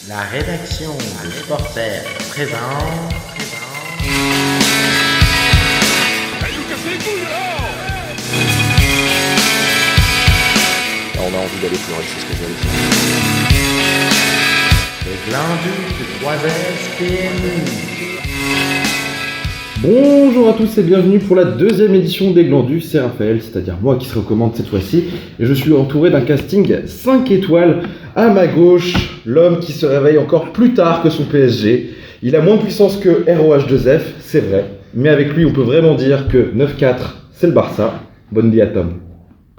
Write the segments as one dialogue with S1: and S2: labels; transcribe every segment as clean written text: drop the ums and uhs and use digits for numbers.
S1: La rédaction de Sporter présente.
S2: On a envie d'aller plus loin, c'est ce que je veux dire.
S1: Les glandus de 3S PMU.
S3: Bonjour à tous et bienvenue pour la deuxième édition des Glandus, c'est Raphaël, c'est-à-dire moi qui se recommande cette fois-ci, et je suis entouré d'un casting 5 étoiles. À ma gauche, l'homme qui se réveille encore plus tard que son PSG. Il a moins de puissance que ROH2F, c'est vrai, mais avec lui on peut vraiment dire que 9-4 c'est le Barça. Bonne nuit à Tom.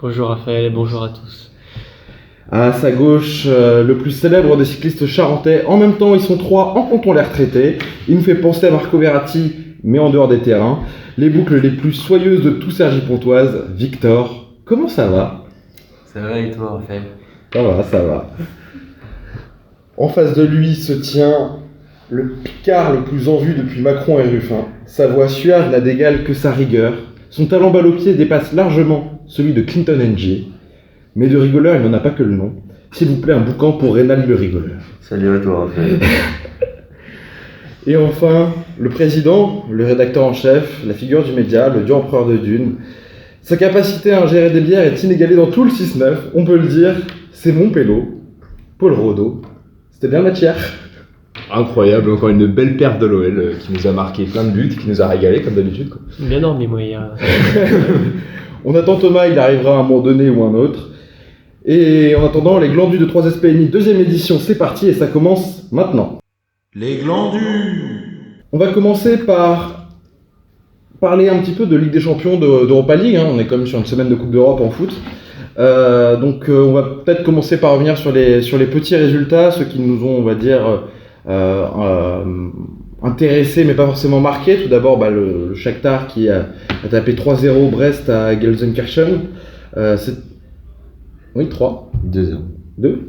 S4: Bonjour Raphaël et bonjour à tous.
S3: À sa gauche, le plus célèbre des cyclistes charentais. En même temps, ils sont trois en comptant les retraités. Il nous fait penser à Marco Verratti, mais en dehors des terrains. Les boucles les plus soyeuses de tout Sergi Pontoise, Victor. Comment ça va ?
S5: Ça va et toi, Raphaël ?
S3: Ça va. En face de lui se tient le Picard le plus en vue depuis Macron et Ruffin. Sa voix suave n'a d'égal que sa rigueur. Son talent balle au pied dépasse largement celui de Clinton NG. Mais de rigoleur, il n'en a pas que le nom. S'il vous plaît, un boucan pour Rénal le rigoleur.
S5: Salut à toi, Raphaël.
S3: Et enfin, le président, le rédacteur en chef, la figure du média, le dieu empereur de Dune. Sa capacité à ingérer des bières est inégalée dans tout le 6-9, on peut le dire. C'est mon pélo, Paul Rodeau. C'était bien Mathière.
S2: Incroyable, encore une belle perte de l'OL qui nous a marqué plein de buts, qui nous a régalé comme d'habitude, quoi.
S4: Bien dormi moi hier.
S3: On attend Thomas, il arrivera à un moment donné ou un autre. Et en attendant, les Glandus de 3SPNI, deuxième édition, c'est parti et ça commence maintenant.
S1: Les glandus.
S3: On va commencer par parler un petit peu de Ligue des Champions d'Europa League, hein. On est quand même sur une semaine de Coupe d'Europe en foot. Donc on va peut-être commencer par revenir sur les petits résultats, ceux qui nous ont, on va dire, intéressés mais pas forcément marqués. Tout d'abord le Shakhtar qui a tapé 3-0 Brest à Gelsenkirchen. Oui, 3.
S2: 2-0.
S3: 2.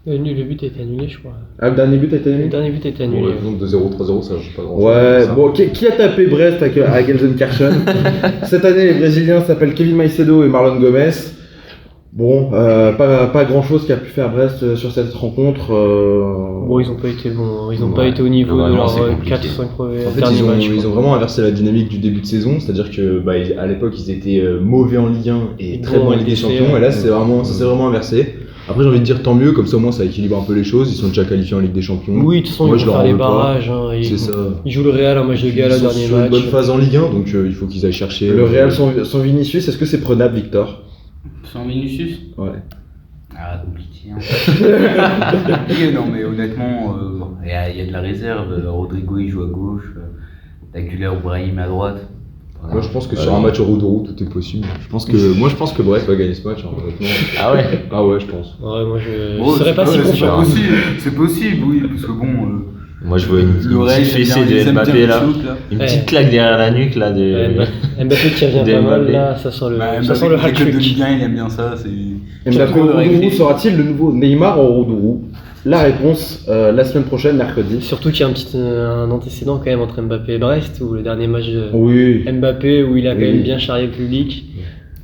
S4: Le but a été annulé, je crois.
S3: Ah, le dernier but a été
S4: Le
S3: annulé.
S4: dernier but a été annulé.
S2: Bon, 2-0, 3-0, ça joue pas grand chose.
S3: Ouais, bon, qui a tapé Brest à Gelsenkirchen? Cette année, les Brésiliens s'appellent Kevin Maicedo et Marlon Gomes. Bon, pas grand chose qu'a pu faire Brest sur cette rencontre.
S4: Bon, ils ont pas été bons, ils ont pas été au niveau de
S2: Globalement, c'est
S4: leurs
S2: compliqué.
S4: 4-5
S2: En fait,
S4: derniers matchs.
S2: ils ont vraiment inversé la dynamique du début de saison, c'est-à-dire que à l'époque ils étaient mauvais en Ligue 1 et très bons en Ligue des Champions, et là ça s'est vraiment inversé. Après j'ai envie de dire tant mieux, comme ça au moins ça équilibre un peu les choses, ils sont déjà qualifiés en Ligue des Champions.
S4: Oui, de toute façon,
S2: Moi,
S4: ils
S2: je
S4: vont
S2: leur
S4: faire les
S2: en veux pas.
S4: barrages. Hein,
S2: C'est ça.
S4: Ils jouent le Real en match de gala,
S2: Ils sont
S4: dernier
S2: sur une
S4: match.
S2: bonne phase en Ligue 1, donc il faut qu'ils aillent chercher.
S3: Le Real sans Vinicius, est-ce que c'est prenable, Victor?
S5: Sans Vinicius ?
S3: Ouais.
S5: Ah, compliqué. Hein. Non, mais honnêtement, il y a de la réserve. Rodrigo il joue à gauche, Taculer ou Brahim à droite. Voilà.
S2: Moi je pense que sur un match au roue de roue tout est possible. Je pense que Brest va gagner ce match, hein, honnêtement.
S5: Ah ouais.
S2: Ah ouais, je pense.
S4: Ouais, moi je
S5: Bon,
S4: serais pas si confiant.
S5: C'est possible, oui, parce que bon.
S6: Moi je vois une petite fessée de Mbappé là, une petite claque derrière la nuque là
S4: Mbappé qui revient
S6: de
S4: pas mal
S6: Mbappé.
S4: là, ça sent le
S5: le
S4: hat-trick.
S5: de Ligue 1, il aime bien ça.
S3: Mbappé au Roux sera-t-il le nouveau Neymar au Roux? La réponse la semaine prochaine, mercredi.
S4: Surtout qu'il y a un antécédent quand même entre Mbappé et Brest, où le dernier match de
S3: Oui.
S4: Mbappé, où il a quand même bien charrié le public.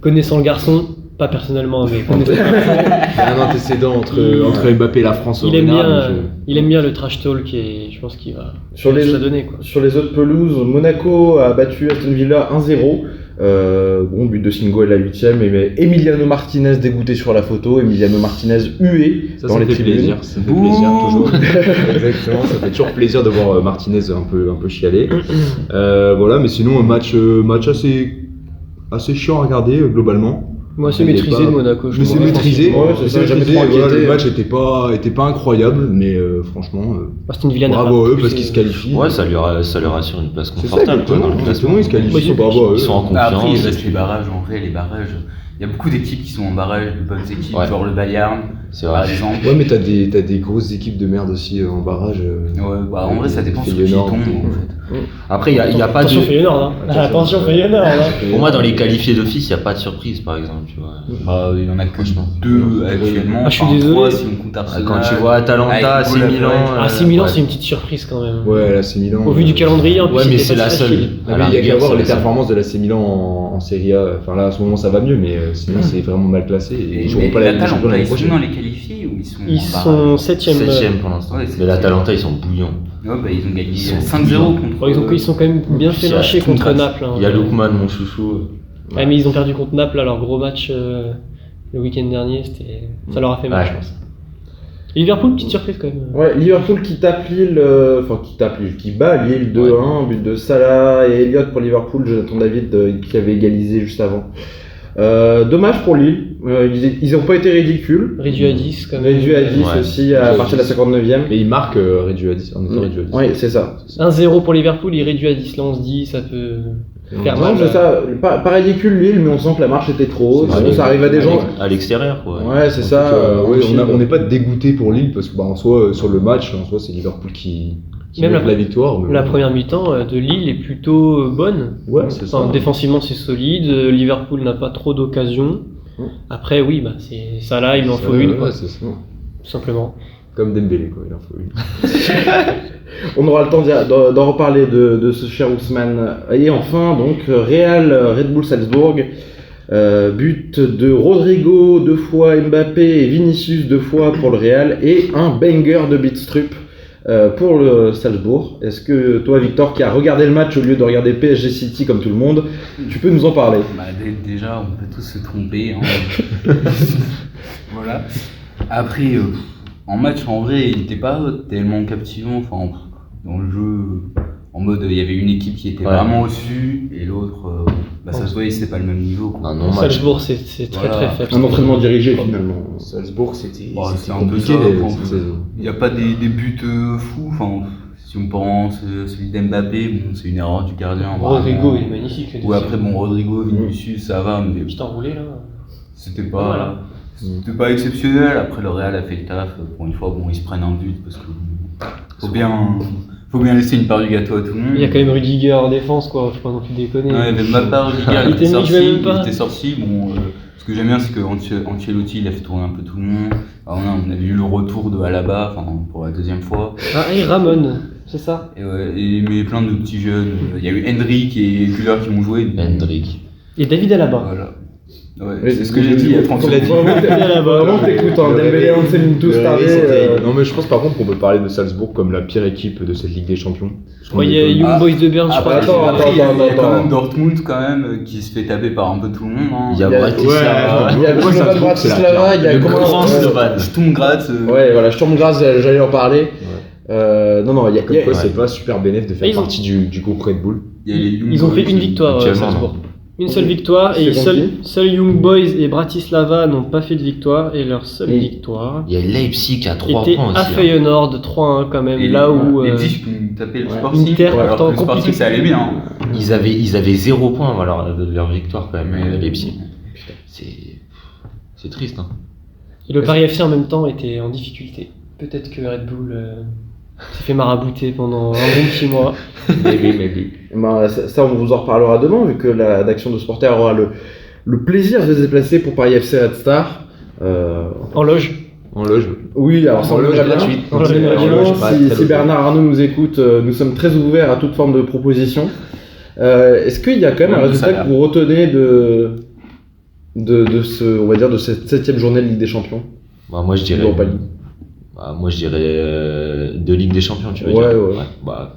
S4: Connaissant le garçon, pas personnellement, mais connaissant le garçon,
S2: Il y a un antécédent entre Mbappé et la France.
S4: il aime bien le trash talk et je pense qu'il va
S3: Sur
S4: se la donner, quoi.
S3: Sur les autres pelouses, Monaco a battu Aston Villa 1-0. Bon, but de Singo à la 8ème, mais Emiliano Martinez dégoûté sur la photo, Emiliano Martinez hué dans les
S2: fait
S3: tribunes.
S2: plaisir, ça fait plaisir toujours. Exactement, ça fait toujours plaisir de voir Martinez un peu chialer. Voilà, mais sinon un match assez chiant à regarder globalement.
S4: Moi, c'est
S2: Il est
S4: maîtrisé
S2: pas-
S4: de Monaco.
S2: Mais c'est maîtrisé,
S3: Ouais, c'est ça,
S2: c'est
S3: jamais
S2: maîtrisé,
S3: trop
S2: voilà,
S3: inquiété.
S2: le match était pas incroyable, mais franchement,
S4: Aston Villa n'a
S2: bravo
S4: pas
S2: à eux
S4: poussé.
S2: parce qu'ils se qualifient.
S6: Ouais, ça leur assure une place
S2: C'est ça,
S6: confortable quoi, dans le
S2: exactement,
S6: classement.
S2: ils se qualifient,
S4: Ouais,
S2: bravo à eux.
S6: Ils sont en
S5: Après, il
S6: confiance.
S5: reste les barrages. En vrai, les barrages, il y a beaucoup d'équipes qui sont en barrage, de bonnes équipes,
S6: Ouais.
S5: genre le Bayern,
S6: C'est
S5: par
S6: vrai.
S5: exemple.
S2: Ouais, mais t'as des grosses équipes de merde aussi en barrage.
S5: Ouais, bah, en vrai, ça dépend sur qui
S2: Feyenoord,
S5: tombe,
S2: ou-
S5: en fait.
S6: Après, il y a pas
S4: Attention
S6: de.
S4: Feyenoord, hein. Attention Feyenoord, hein.
S6: Pour moi, dans les qualifiés d'office, il n'y a pas de surprise, par exemple, tu vois.
S5: Bah, il y en a que
S6: Franchement.
S5: 2 actuellement.
S4: Ah, je suis
S5: enfin,
S4: désolé.
S5: 3 si on compte Arsenal.
S6: Quand tu vois Atalanta,
S5: Avec
S6: AC
S5: goal
S6: Milan.
S5: average.
S4: Ah, AC Milan,
S6: ouais.
S4: c'est une petite surprise quand même.
S2: Ouais, là c'est Milan.
S4: Au vu du calendrier, en plus,
S6: Ouais, mais
S4: c'était
S6: c'est
S4: pas
S6: la
S4: si
S6: seule.
S4: facile.
S2: Ah, mais il y a qu'à voir les performances de l'AC Milan en Serie A. Enfin là, à ce moment, ça va mieux, mais sinon c'est vraiment mal classé et ils joueront pas la Ligue des Champions l'année
S5: Ils sont
S2: prochaine.
S5: dans les qualifiés ou
S4: Ils sont 7ème.
S6: 7ème pour l'instant.
S5: Ouais,
S6: Mais l'Atalanta, ils sont bouillants.
S5: Ouais, bah, ils ont gagné
S6: Ils sont
S5: 5-0 contre.
S4: Ils sont quand même bien fait
S6: Il y a
S4: lâcher
S6: tout
S4: contre
S6: le
S4: Naples.
S6: Il y a Lookman, mon chouchou.
S4: Ouais, mais ils ont perdu contre Naples, leur gros match le week-end dernier, ça leur a fait mal,
S6: Ouais.
S4: je pense. Liverpool, petite surprise quand même.
S3: Ouais, Liverpool qui tape Lille, qui bat Lille 2-1, but de Salah et Elliott pour Liverpool, Jonathan David qui avait égalisé juste avant. Dommage pour Lille, ils n'ont pas été ridicules.
S4: Réduit à 10 quand même.
S3: Réduit à 10
S6: Ouais.
S3: aussi à partir de la 59e.
S2: Mais ils marquent réduit à 10, en étant réduit à 10.
S3: Oui, c'est ça.
S4: 1-0 pour Liverpool, il réduit à 10. Là, on se dit, ça peut faire
S3: Non,
S4: mal.
S3: c'est ça, pas ridicule Lille, mais on sent que la marche était trop haute. Ça arrive à des gens.
S6: À l'extérieur, quoi.
S3: Ouais, c'est ça.
S2: Oui,
S3: Anfield.
S2: on n'est pas dégoûté pour Lille parce que en soi, sur le match, en soi, c'est Liverpool qui
S4: Même
S2: mérite la victoire. Mais
S4: La
S2: bon.
S4: première mi-temps de Lille est plutôt bonne.
S2: Ouais, c'est ça.
S4: Enfin, défensivement, c'est solide. Liverpool n'a pas trop d'occasions. Après, oui, bah, c'est ça là, il en faut une, quoi,
S2: Ouais, c'est ça.
S4: tout simplement.
S2: Comme Dembélé, quoi, il en faut une.
S3: On aura le temps d'en reparler de ce cher Ousmane. Et enfin, donc, Real Red Bull Salzbourg. But de Rodrigo 2 fois, Mbappé et Vinicius 2 fois pour le Real. Et un banger de Bidstrup pour le Salzbourg. Est-ce que toi, Victor, qui a regardé le match au lieu de regarder PSG City comme tout le monde, tu peux nous en parler?
S5: Bah, déjà, on peut tous se tromper. Voilà. Après, en match, en vrai, il n'était pas tellement captivant. Enfin, dans le jeu, en mode, il y avait une équipe qui était vraiment au-dessus et l'autre, ça se voyait, c'était pas le même niveau, quoi.
S6: Un non-match.
S4: Salzbourg, c'est très
S5: Voilà.
S4: très faible.
S3: Un entraînement dirigé finalement.
S2: Salzbourg, c'était
S5: Bon,
S2: c'était
S5: c'est un peu
S2: compliqué
S5: ça,
S2: cette saison.
S5: Il n'y a pas des buts fous. Enfin, si on pense celui d'Mbappé, bon, c'est une erreur du gardien.
S4: Rodrigo,
S5: vraiment.
S4: il est magnifique.
S5: Ou après, bon, Rodrigo, Vinicius, ça va, mais
S4: Petit enroulé là.
S5: c'était
S4: Voilà.
S5: pas exceptionnel. Après, le Real a fait le taf. Pour une fois, bon, ils se prennent un but parce que faut bien laisser une part du gâteau à tout le monde.
S4: Il y a quand même Rudiger en défense, quoi. Faut pas non plus déconner.
S5: Ouais, mais ma part, Rudiger,
S4: Il était mis, je vais même pas.
S5: il était sorti. Bon, ce que j'aime bien, c'est que Ancelotti, il a fait tourner un peu tout le monde. Alors, on a vu le retour de Alaba, pour la deuxième fois.
S4: Ah, et Ramon, c'est ça.
S5: Et, ouais, mais plein de petits jeunes. Il y a eu Hendrick et Güler qui m'ont joué.
S6: Hendrick.
S4: Et David Alaba.
S5: Voilà. Ouais,
S3: Oui,
S5: c'est ce que j'ai dit il y a 30
S3: Faut
S5: secondes.
S3: vraiment t'écoutes, hein. Dembélé, Anselmi, tous tardés.
S2: Non, mais je pense par contre qu'on peut parler de Salzbourg comme la pire équipe de cette Ligue des Champions. Parce qu'on
S4: Ouais, il y a
S2: est-
S4: Young Boys de Berne, je crois.
S3: attends,
S5: il y a
S3: attends.
S5: quand même Dortmund quand même qui se fait taper par un peu tout le monde. Hein.
S6: Il y a
S3: Il y a-
S6: Bratislava.
S3: Il y a
S2: Moi,
S3: Slovan
S2: Salzbourg, c'est la
S3: Bratislava, il y a
S6: Le
S3: comment
S6: grand Slovan.
S5: Sturmgraz.
S3: Ouais, voilà, Sturm Graz, j'allais en parler. Non, il y a.
S2: Comme quoi, c'est pas super bénéf de faire
S4: Ils ont-
S2: partie du groupe Red Bull.
S5: Il y a les Young
S4: Ils ont fait
S5: Boys,
S4: une victoire,
S6: actuellement,
S4: Salzbourg. Une seule victoire, et
S3: C'est
S4: seuls Young Boys et Bratislava n'ont pas fait de victoire, et leur seule
S3: Oui.
S4: victoire
S6: Il y a Leipzig à 3
S4: était
S6: points
S4: à
S6: aussi. hein.
S4: Feyenoord 3-1 quand même,
S5: Et
S4: là où
S5: Leipzig qui tapait le
S3: ouais.
S5: Sporting.
S4: Inter,
S5: alors
S4: pourtant
S5: que le Sporting
S4: compliqué.
S5: ça allait bien. Hein.
S6: Ils avaient 0 points de leur victoire quand même,
S5: Mais-
S6: Leipzig. C'est triste. Hein.
S4: et le Paris FC en même temps était en difficulté. Peut-être que Red Bull s'est fait marabouter pendant un bon petit mois.
S3: Ben, ça, on vous en reparlera demain, vu que la rédaction de Sporter aura le plaisir de se déplacer pour Paris FC Red Star.
S4: En loge.
S2: En loge.
S3: Oui, alors ça
S2: En
S3: on
S2: loge
S3: aimerait bien.
S2: gratuite.
S3: On aimerait
S2: En
S3: bien.
S2: loge,
S3: Si,
S2: pas
S3: si
S2: très
S3: Bernard Arnault nous écoute, nous sommes très ouverts à toute forme de proposition. Est-ce qu'il y a quand même un
S5: Ouais,
S3: résultat
S5: ça va.
S3: que vous retenez de cette 7ème journée de Ligue des Champions?
S6: Bah, moi je dirais.
S3: Europa League.
S6: Moi je dirais de Ligue des Champions, tu veux
S3: Ouais,
S6: dire.
S3: ouais.
S6: Bah,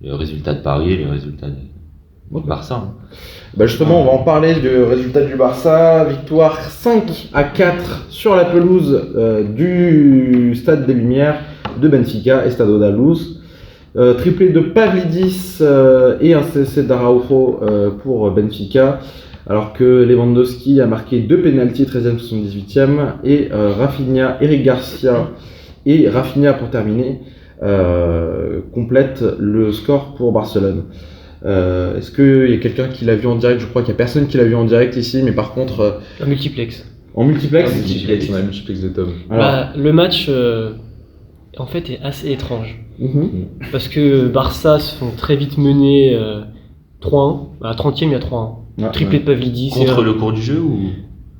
S6: les résultats de Paris et les résultats du Barça. Hein.
S3: Bah justement, on va en parler du résultat du Barça. Victoire 5-4 sur la pelouse du Stade des Lumières de Benfica, Estado da Luz. Triplé de Pavlidis et un CC d'Araujo pour Benfica. Alors que Lewandowski a marqué 2 pénaltys, 13e, 78e. Et Rafinha, Eric Garcia et Rafinha pour terminer complètent le score pour Barcelone. Est-ce qu'il y a quelqu'un qui l'a vu en direct? Je crois qu'il n'y a personne qui l'a vu en direct ici, mais par contre
S4: Un multiplex.
S3: en multiplex.
S2: On a un multiplex de Tom.
S3: Alors,
S4: Bah, le match en fait est assez étrange.
S3: mhm.
S4: Parce que Barça se font très vite mener 3-1. À la 30e, il y a 3-1.
S3: Ouais,
S4: Triplé de Pavlidis.
S6: Contre le cours du jeu ou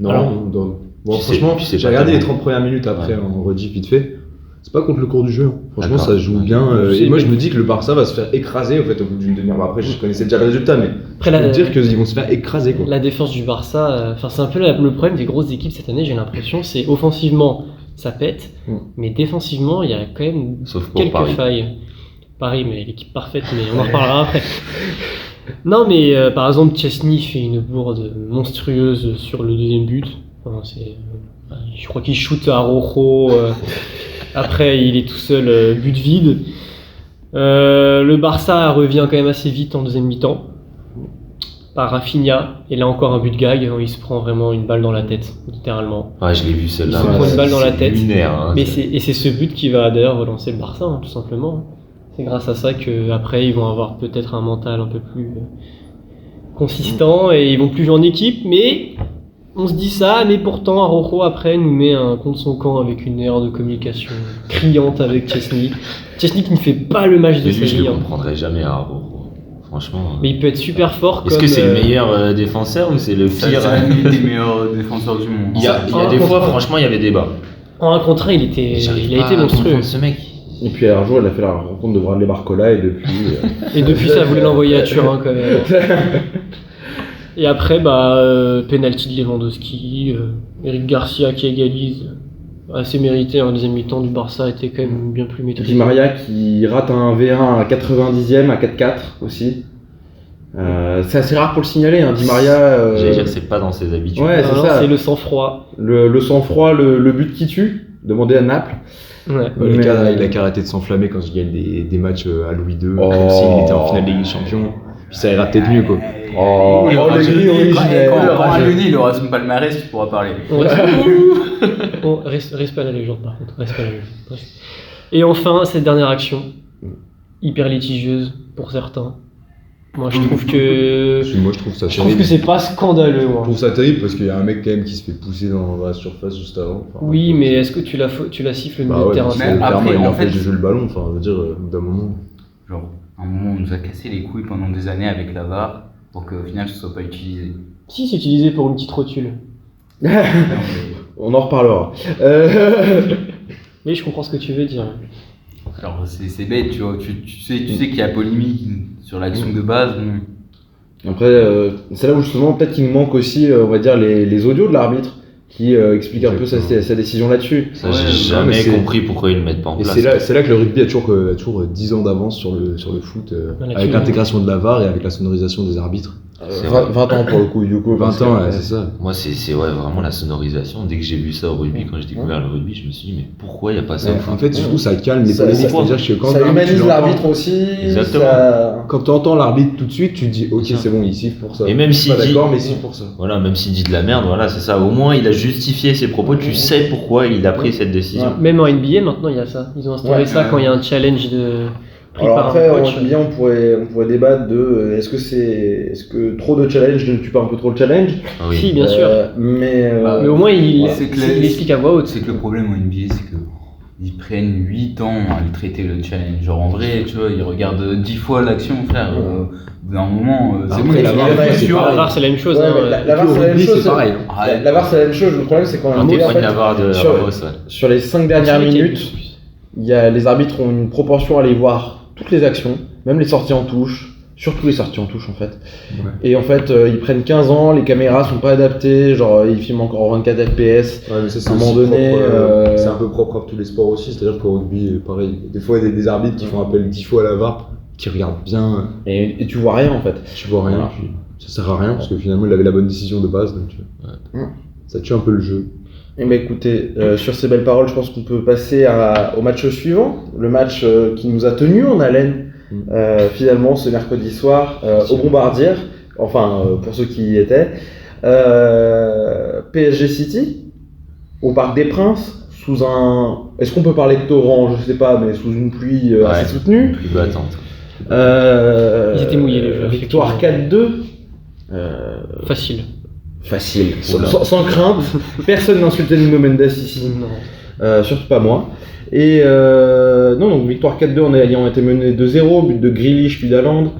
S2: Non,
S4: Alors,
S2: bon,
S6: tu sais-
S2: franchement,
S6: tu sais
S2: j'ai
S6: pas
S2: regardé les
S6: tellement.
S2: 30 premières minutes après en rediff vite fait. c'est pas contre le cours du jeu. Hein. Franchement,
S6: D'accord.
S2: ça joue bien.
S4: C'est
S2: Et moi, je
S4: bien.
S2: me dis que le Barça va se faire écraser au bout d'une demi-heure. Bon, après, je connaissais déjà le résultat, mais
S4: Après,
S2: je peux te dire qu'ils vont se faire écraser, quoi.
S4: La défense du Barça, c'est un peu le problème des grosses équipes cette année, j'ai l'impression, c'est offensivement, ça pète, mais défensivement, il y a quand même
S6: Sauf pour
S4: quelques
S6: Paris.
S4: failles. Paris, mais l'équipe parfaite, mais on en reparlera après. Non, mais par exemple, Chesney fait une bourde monstrueuse sur le deuxième but. Enfin, je crois qu'il shoot à Rojo. Après, il est tout seul, but vide. Le Barça revient quand même assez vite en deuxième mi-temps par Rafinha. Et là encore un but gag. Il se prend vraiment une balle dans la tête, littéralement.
S6: Ouais, je l'ai vu celle-là.
S4: Il se prend une balle dans la
S6: C'est
S4: tête.
S6: lunaire, hein,
S4: Mais
S6: c'est-
S4: c'est ce but qui va d'ailleurs relancer le Barça, hein, tout simplement. C'est grâce à ça qu'après ils vont avoir peut-être un mental un peu plus consistant et ils vont plus jouer en équipe. Mais on se dit ça, mais pourtant Araujo après nous met un contre son camp avec une erreur de communication criante avec Chesney. Chesney qui ne fait pas le match de
S6: Mais
S4: sa
S6: lui, je
S4: vie.
S6: le
S4: Hein.
S6: comprendrai jamais, Araujo. Franchement.
S4: Mais il peut être super fort.
S6: Est-ce
S4: comme,
S6: que c'est le meilleur défenseur ou c'est le
S5: C'est
S6: pire
S5: l'un des meilleurs défenseurs du monde.
S6: Il y a des fois, franchement, il y avait débat.
S4: En 1 contre 1, il a été monstrueux.
S6: Ce mec.
S3: Et puis un jour, elle a fait la rencontre de Bradley Barcola et depuis.
S4: Et depuis ça voulait l'envoyer à Turin quand même. Et après, penalty de Lewandowski, Eric Garcia qui égalise, assez mérité. En deuxième mi-temps du Barça était quand même bien plus maîtrisé.
S3: Di Maria qui rate un V1 à 90e, à 4-4 aussi. C'est assez rare pour le signaler, hein. Di Maria.
S6: J'allais dire, c'est pas dans ses habitudes.
S3: Ouais, c'est
S4: Non,
S3: ça.
S4: c'est le sang-froid.
S3: Le sang-froid, le but qui tue. Demandez à Naples.
S4: Ouais.
S2: Il
S3: Mais,
S2: a qu'à arrêter de s'enflammer quand il gagne des matchs à Louis II,
S3: Oh.
S2: comme s'il était en finale de Ligue des Champions. Puis ça ira peut-être mieux, quoi.
S3: Oh,
S5: Il aura
S3: le
S5: son-
S3: gris
S5: quand
S3: originel.
S5: à Luni, il aura son palmarès, tu pourras parler.
S4: Reste pas la légende par contre. Reste pas la légende. Bref. Et enfin, cette dernière action, hyper litigieuse pour certains. Moi je trouve que.
S2: Moi, je trouve ça
S4: Je trouve que
S2: terrible.
S4: c'est pas scandaleux.
S2: Je
S4: Moi.
S2: trouve ça terrible parce qu'il y a un mec quand même qui se fait pousser dans la surface juste avant. Enfin,
S4: Oui, mais est-ce que tu la siffles le
S2: Bah
S4: milieu de
S2: ouais,
S4: terrain
S2: parce que
S5: Mais
S2: clairement,
S5: après,
S2: il
S5: en
S2: empêche
S5: fait-
S2: de jouer le ballon. Enfin, je veux dire, d'un moment.
S5: Genre, à un moment, on nous a cassé les couilles pendant des années avec la VAR pour qu'au final, ce soit pas utilisé.
S4: Si, c'est utilisé pour une petite rotule.
S3: On en reparlera.
S4: Mais je comprends ce que tu veux dire.
S5: Alors, c'est bête, tu vois. Tu sais qu'il y a polémique sur l'action de base. Bon.
S3: Après, c'est là où justement, peut-être qu'il nous manque aussi, on va dire, les audios de l'arbitre qui expliquent un peu sa décision là-dessus.
S6: Ça,
S5: Ouais,
S6: j'ai
S2: mais
S6: jamais
S2: c'est-
S6: compris pourquoi ils le mettent pas en
S2: Et
S6: place.
S2: c'est là que le rugby a toujours 10 ans d'avance sur le foot,
S4: Voilà,
S2: avec
S4: tu-
S2: l'intégration de la VAR et avec la sonorisation des arbitres.
S6: C'est
S3: 20 ans pour le coup, du coup.
S2: 20 ans, ouais, c'est ça.
S6: Moi, c'est vraiment la sonorisation. Dès que j'ai vu ça au rugby, quand j'ai découvert le rugby, je me suis dit, mais pourquoi il n'y a pas ça au
S2: Ouais,
S6: foot
S2: en fait, surtout, ça calme les
S3: Ça-
S2: polémiques.
S3: ça-
S2: C'est-à-dire que quand
S3: Ça
S2: l'arbitre, tu
S3: humanise
S2: l'entends-
S3: l'arbitre aussi.
S6: Exactement.
S2: Quand tu entends l'arbitre tout de suite, tu te dis ok,
S6: C'est ça.
S2: c'est bon, il siffle pour ça.
S6: Et même
S2: Je suis
S6: s'il
S2: pas
S6: dit-
S2: d'accord, mais il siffle pour ça.
S6: Voilà, même s'il dit de la merde, voilà, c'est ça. Au moins, il a justifié ses propos. Tu sais pourquoi il a pris cette décision.
S4: Même en NBA, maintenant, il y a ça. Ils ont instauré
S3: Ouais.
S4: ça quand il y a un challenge pris
S3: Alors
S4: par
S3: après,
S4: un
S3: en
S4: coach.
S3: NBA, on pourrait débattre de est-ce que trop de challenge ne tue pas un peu trop le challenge.
S6: Ah oui.
S4: Si, bien sûr.
S3: Mais
S4: Mais au moins, il
S5: c'est que
S4: il explique à voix haute.
S5: C'est que le problème en NBA, c'est que ils prennent 8 ans à le traiter le challenge. Genre en vrai, tu vois, ils regardent 10 fois l'action, frère. Au bout d'un moment, c'est
S2: Après,
S5: bon,
S2: la
S5: tu
S2: VAR,
S5: vois,
S2: c'est
S5: tu
S4: La
S5: vois.
S4: VAR, c'est la même chose.
S3: Ouais,
S4: hein.
S3: mais la VAR,
S2: Au
S3: c'est la même
S2: rugby,
S3: chose.
S2: c'est pareil. hein.
S5: Arrête.
S3: La VAR, c'est la même chose. Le problème, c'est quand
S6: Un
S3: NBA, en
S6: témoin de
S3: fait,
S6: la VAR de
S3: sur-
S6: Ramos, ouais.
S3: sur les 5 dernières
S4: C'est vrai qu'il y a
S3: minutes, les arbitres ont une proportion à aller voir toutes les actions, même les sorties en touche, surtout les sorties en touche en fait.
S2: Ouais.
S3: Et en fait, ils prennent 15 ans, les caméras sont pas adaptées, genre ils filment encore en 24 FPS.
S2: Ouais, mais ça, c'est
S3: À un moment
S2: aussi
S3: donné,
S2: propre, c'est un peu propre à tous les sports aussi. C'est-à-dire qu'au rugby, pareil. Des fois, il y a des arbitres qui font appel 10 fois à la VAR, qui regardent bien,
S3: Et tu vois rien en fait.
S2: tu vois rien,
S3: Voilà.
S2: puis ça sert à rien parce que finalement, il avait la bonne décision de base. Donc, ça tue un peu le jeu.
S3: Et bah écoutez, sur ces belles paroles, je pense qu'on peut passer au match suivant, le match qui nous a tenus en haleine finalement ce mercredi soir au Bombardière, enfin pour ceux qui y étaient, PSG City au Parc des Princes sous un, est-ce qu'on peut parler de torrent, je sais pas, mais sous une pluie assez soutenue.
S6: Plus battante.
S4: Ils étaient mouillés, les joueurs,
S3: Victoire
S4: effectivement.
S3: 4-2.
S4: Facile.
S3: Facile,
S6: Oula.
S3: sans crainte. Personne n'insultait Nuno Mendes ici.
S4: Non.
S3: Surtout pas moi. Et non, donc victoire 4-2 en ayant été mené 2-0, but de Grealish puis d'Haaland.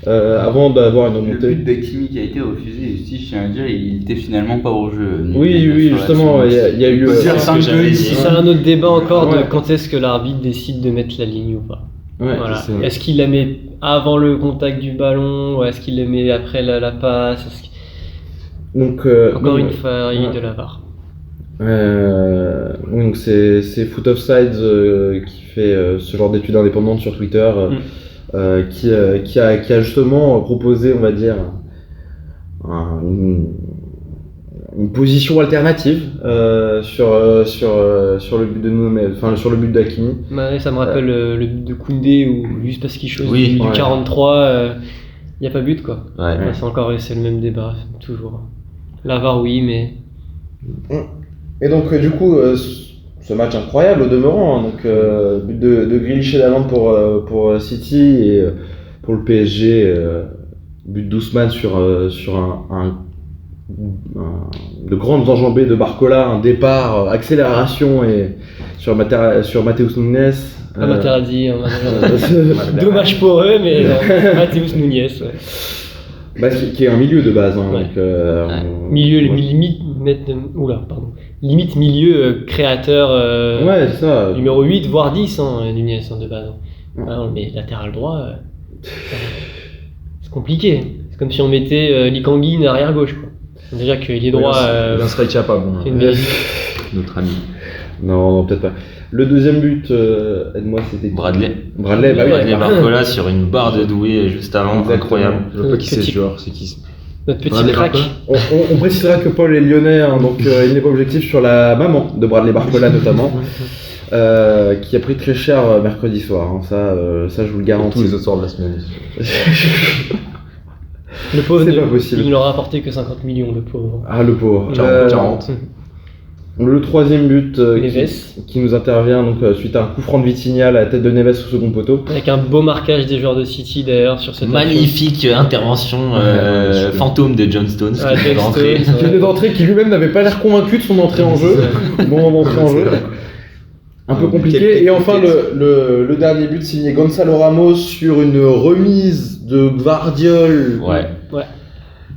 S3: avant d'avoir une
S5: Le
S3: remontée.
S5: but d'Hakimi qui a été refusé, aussi, je tiens à dire, il était finalement pas au jeu.
S3: Oui, justement, il y a eu.
S5: On peut dire
S6: c'est ce
S5: 5
S6: que j'allais
S5: buts.
S6: dire.
S4: C'est un autre débat encore
S3: Ouais.
S4: de quand est-ce que l'arbitre décide de mettre la ligne ou pas.
S3: Ouais,
S4: Voilà.
S3: c'est-
S4: Est-ce qu'il la met avant le contact du ballon ou est-ce qu'il la met après la passe?
S3: Donc,
S4: Encore
S3: donc,
S4: une faille
S3: ouais.
S4: de la VAR.
S3: Oui, donc c'est Foot Offsides qui fait ce genre d'études indépendantes sur Twitter, qui a justement proposé, on va dire, une position alternative sur le but de sur le but d'Hakimi.
S4: Ouais, ça me rappelle le but de Koundé où juste parce qu'il chose
S6: Oui,
S4: du
S3: ouais.
S4: 43, il n'y a pas but quoi.
S6: Ouais.
S4: Ouais, c'est le même débat, toujours. La VAR oui, mais
S3: Et donc du coup, ce match incroyable au demeurant, hein, donc but de Grealish et d'Haaland pour City et pour le PSG, but d'Ousmane sur de grandes enjambées de Barcola, un départ, accélération et sur Matheus Nunes.
S4: pas Materazzi. Dommage pour eux, mais Matheus Nunes. Ouais.
S3: Bah, qui est un milieu de base. Hein,
S4: Ouais.
S3: donc,
S4: Milieu,
S3: ouais.
S4: limite milieu créateur
S3: Ouais, c'est ça.
S4: numéro 8, voire 10, Nunes de base. Ah, mais latéral droit, c'est compliqué. C'est comme si on mettait Likanguin arrière gauche. Quoi. Déjà qu'il est droit.
S2: Il serait capable.
S4: c'est une vérité.
S2: Notre ami.
S3: Non, peut-être pas. Le deuxième but, aide-moi, c'était
S6: Bradley.
S3: Bradley, bah oui,
S6: Bradley
S3: bah,
S6: Barcola sur une barre de Doué juste avant,
S3: Exactement.
S6: incroyable.
S2: Je vois pas qui c'est
S4: Petit-
S2: ce joueur, c'est qui
S4: Notre petit
S2: Bradley
S4: crack.
S2: Barcola.
S3: on précisera que Paul est lyonnais, hein, donc il n'est pas objectif sur la maman de Bradley Barcola notamment, qui a pris très cher mercredi soir. Hein, ça, je vous le
S2: Tous
S3: garantis.
S2: les autres soirs de la semaine.
S4: Le pauvre,
S3: C'est pas possible.
S4: il n'aura apporté que 50 millions, le pauvre.
S3: Ah, le pauvre.
S2: 40.
S3: Le troisième but
S4: Neves.
S3: qui nous intervient donc, suite à un coup franc de Vitinha à la tête de Neves au second poteau.
S4: Avec un beau marquage des joueurs de City d'ailleurs sur cette
S6: Magnifique intervention
S2: Ouais,
S6: fantôme de John Stones
S4: Ah,
S6: qui vient
S4: John
S6: d'entrer.
S4: Stones.
S3: Qui venait d'entrer, qui lui-même n'avait pas l'air convaincu de son entrée en jeu. Bon entrée en jeu. Un peu compliqué. Et enfin, le dernier but signé Gonzalo Ramos sur une remise de Gvardiol.
S6: Ouais.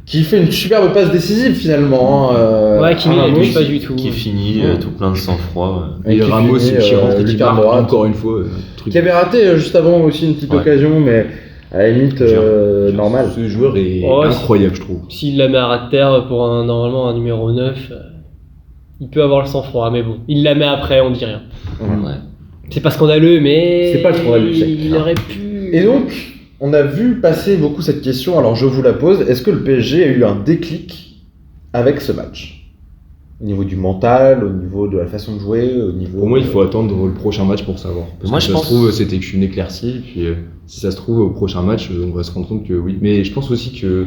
S3: Qui fait une superbe passe décisive finalement. Hein,
S4: Ouais, qui
S3: à
S4: ne
S3: Ramos.
S4: touche pas du tout.
S6: Qui finit
S3: Ouais.
S6: tout plein de sang-froid.
S3: Et
S2: Et
S3: qui
S2: Ramos
S3: finit,
S2: qui rentre et qui
S3: lucarne
S2: marque
S3: droite.
S2: encore une fois. Truc.
S3: Qui avait raté juste avant aussi une petite
S6: Ouais.
S3: occasion, mais à la limite normale.
S2: Ce joueur est
S4: Oh,
S2: incroyable, je trouve.
S4: S'il la met à ras de terre pour normalement un numéro 9, il peut avoir le sang-froid, mais bon. Il la met après, on dit rien.
S6: Ouais.
S4: C'est pas scandaleux, mais.
S3: C'est pas le scandale du siècle.
S4: Il aurait pu.
S3: Et donc, on a vu passer beaucoup cette question, alors je vous la pose. Est-ce que le PSG a eu un déclic avec ce match? Au niveau du mental, au niveau de la façon de jouer, au niveau...
S2: Pour moi, il faut attendre le prochain match pour savoir. Parce
S6: Moi,
S2: que
S6: je
S2: ça
S6: pense-
S2: se trouve, c'était qu'une éclaircie. Puis si ça se trouve, au prochain match, on va se rendre compte que oui. Mais je pense aussi que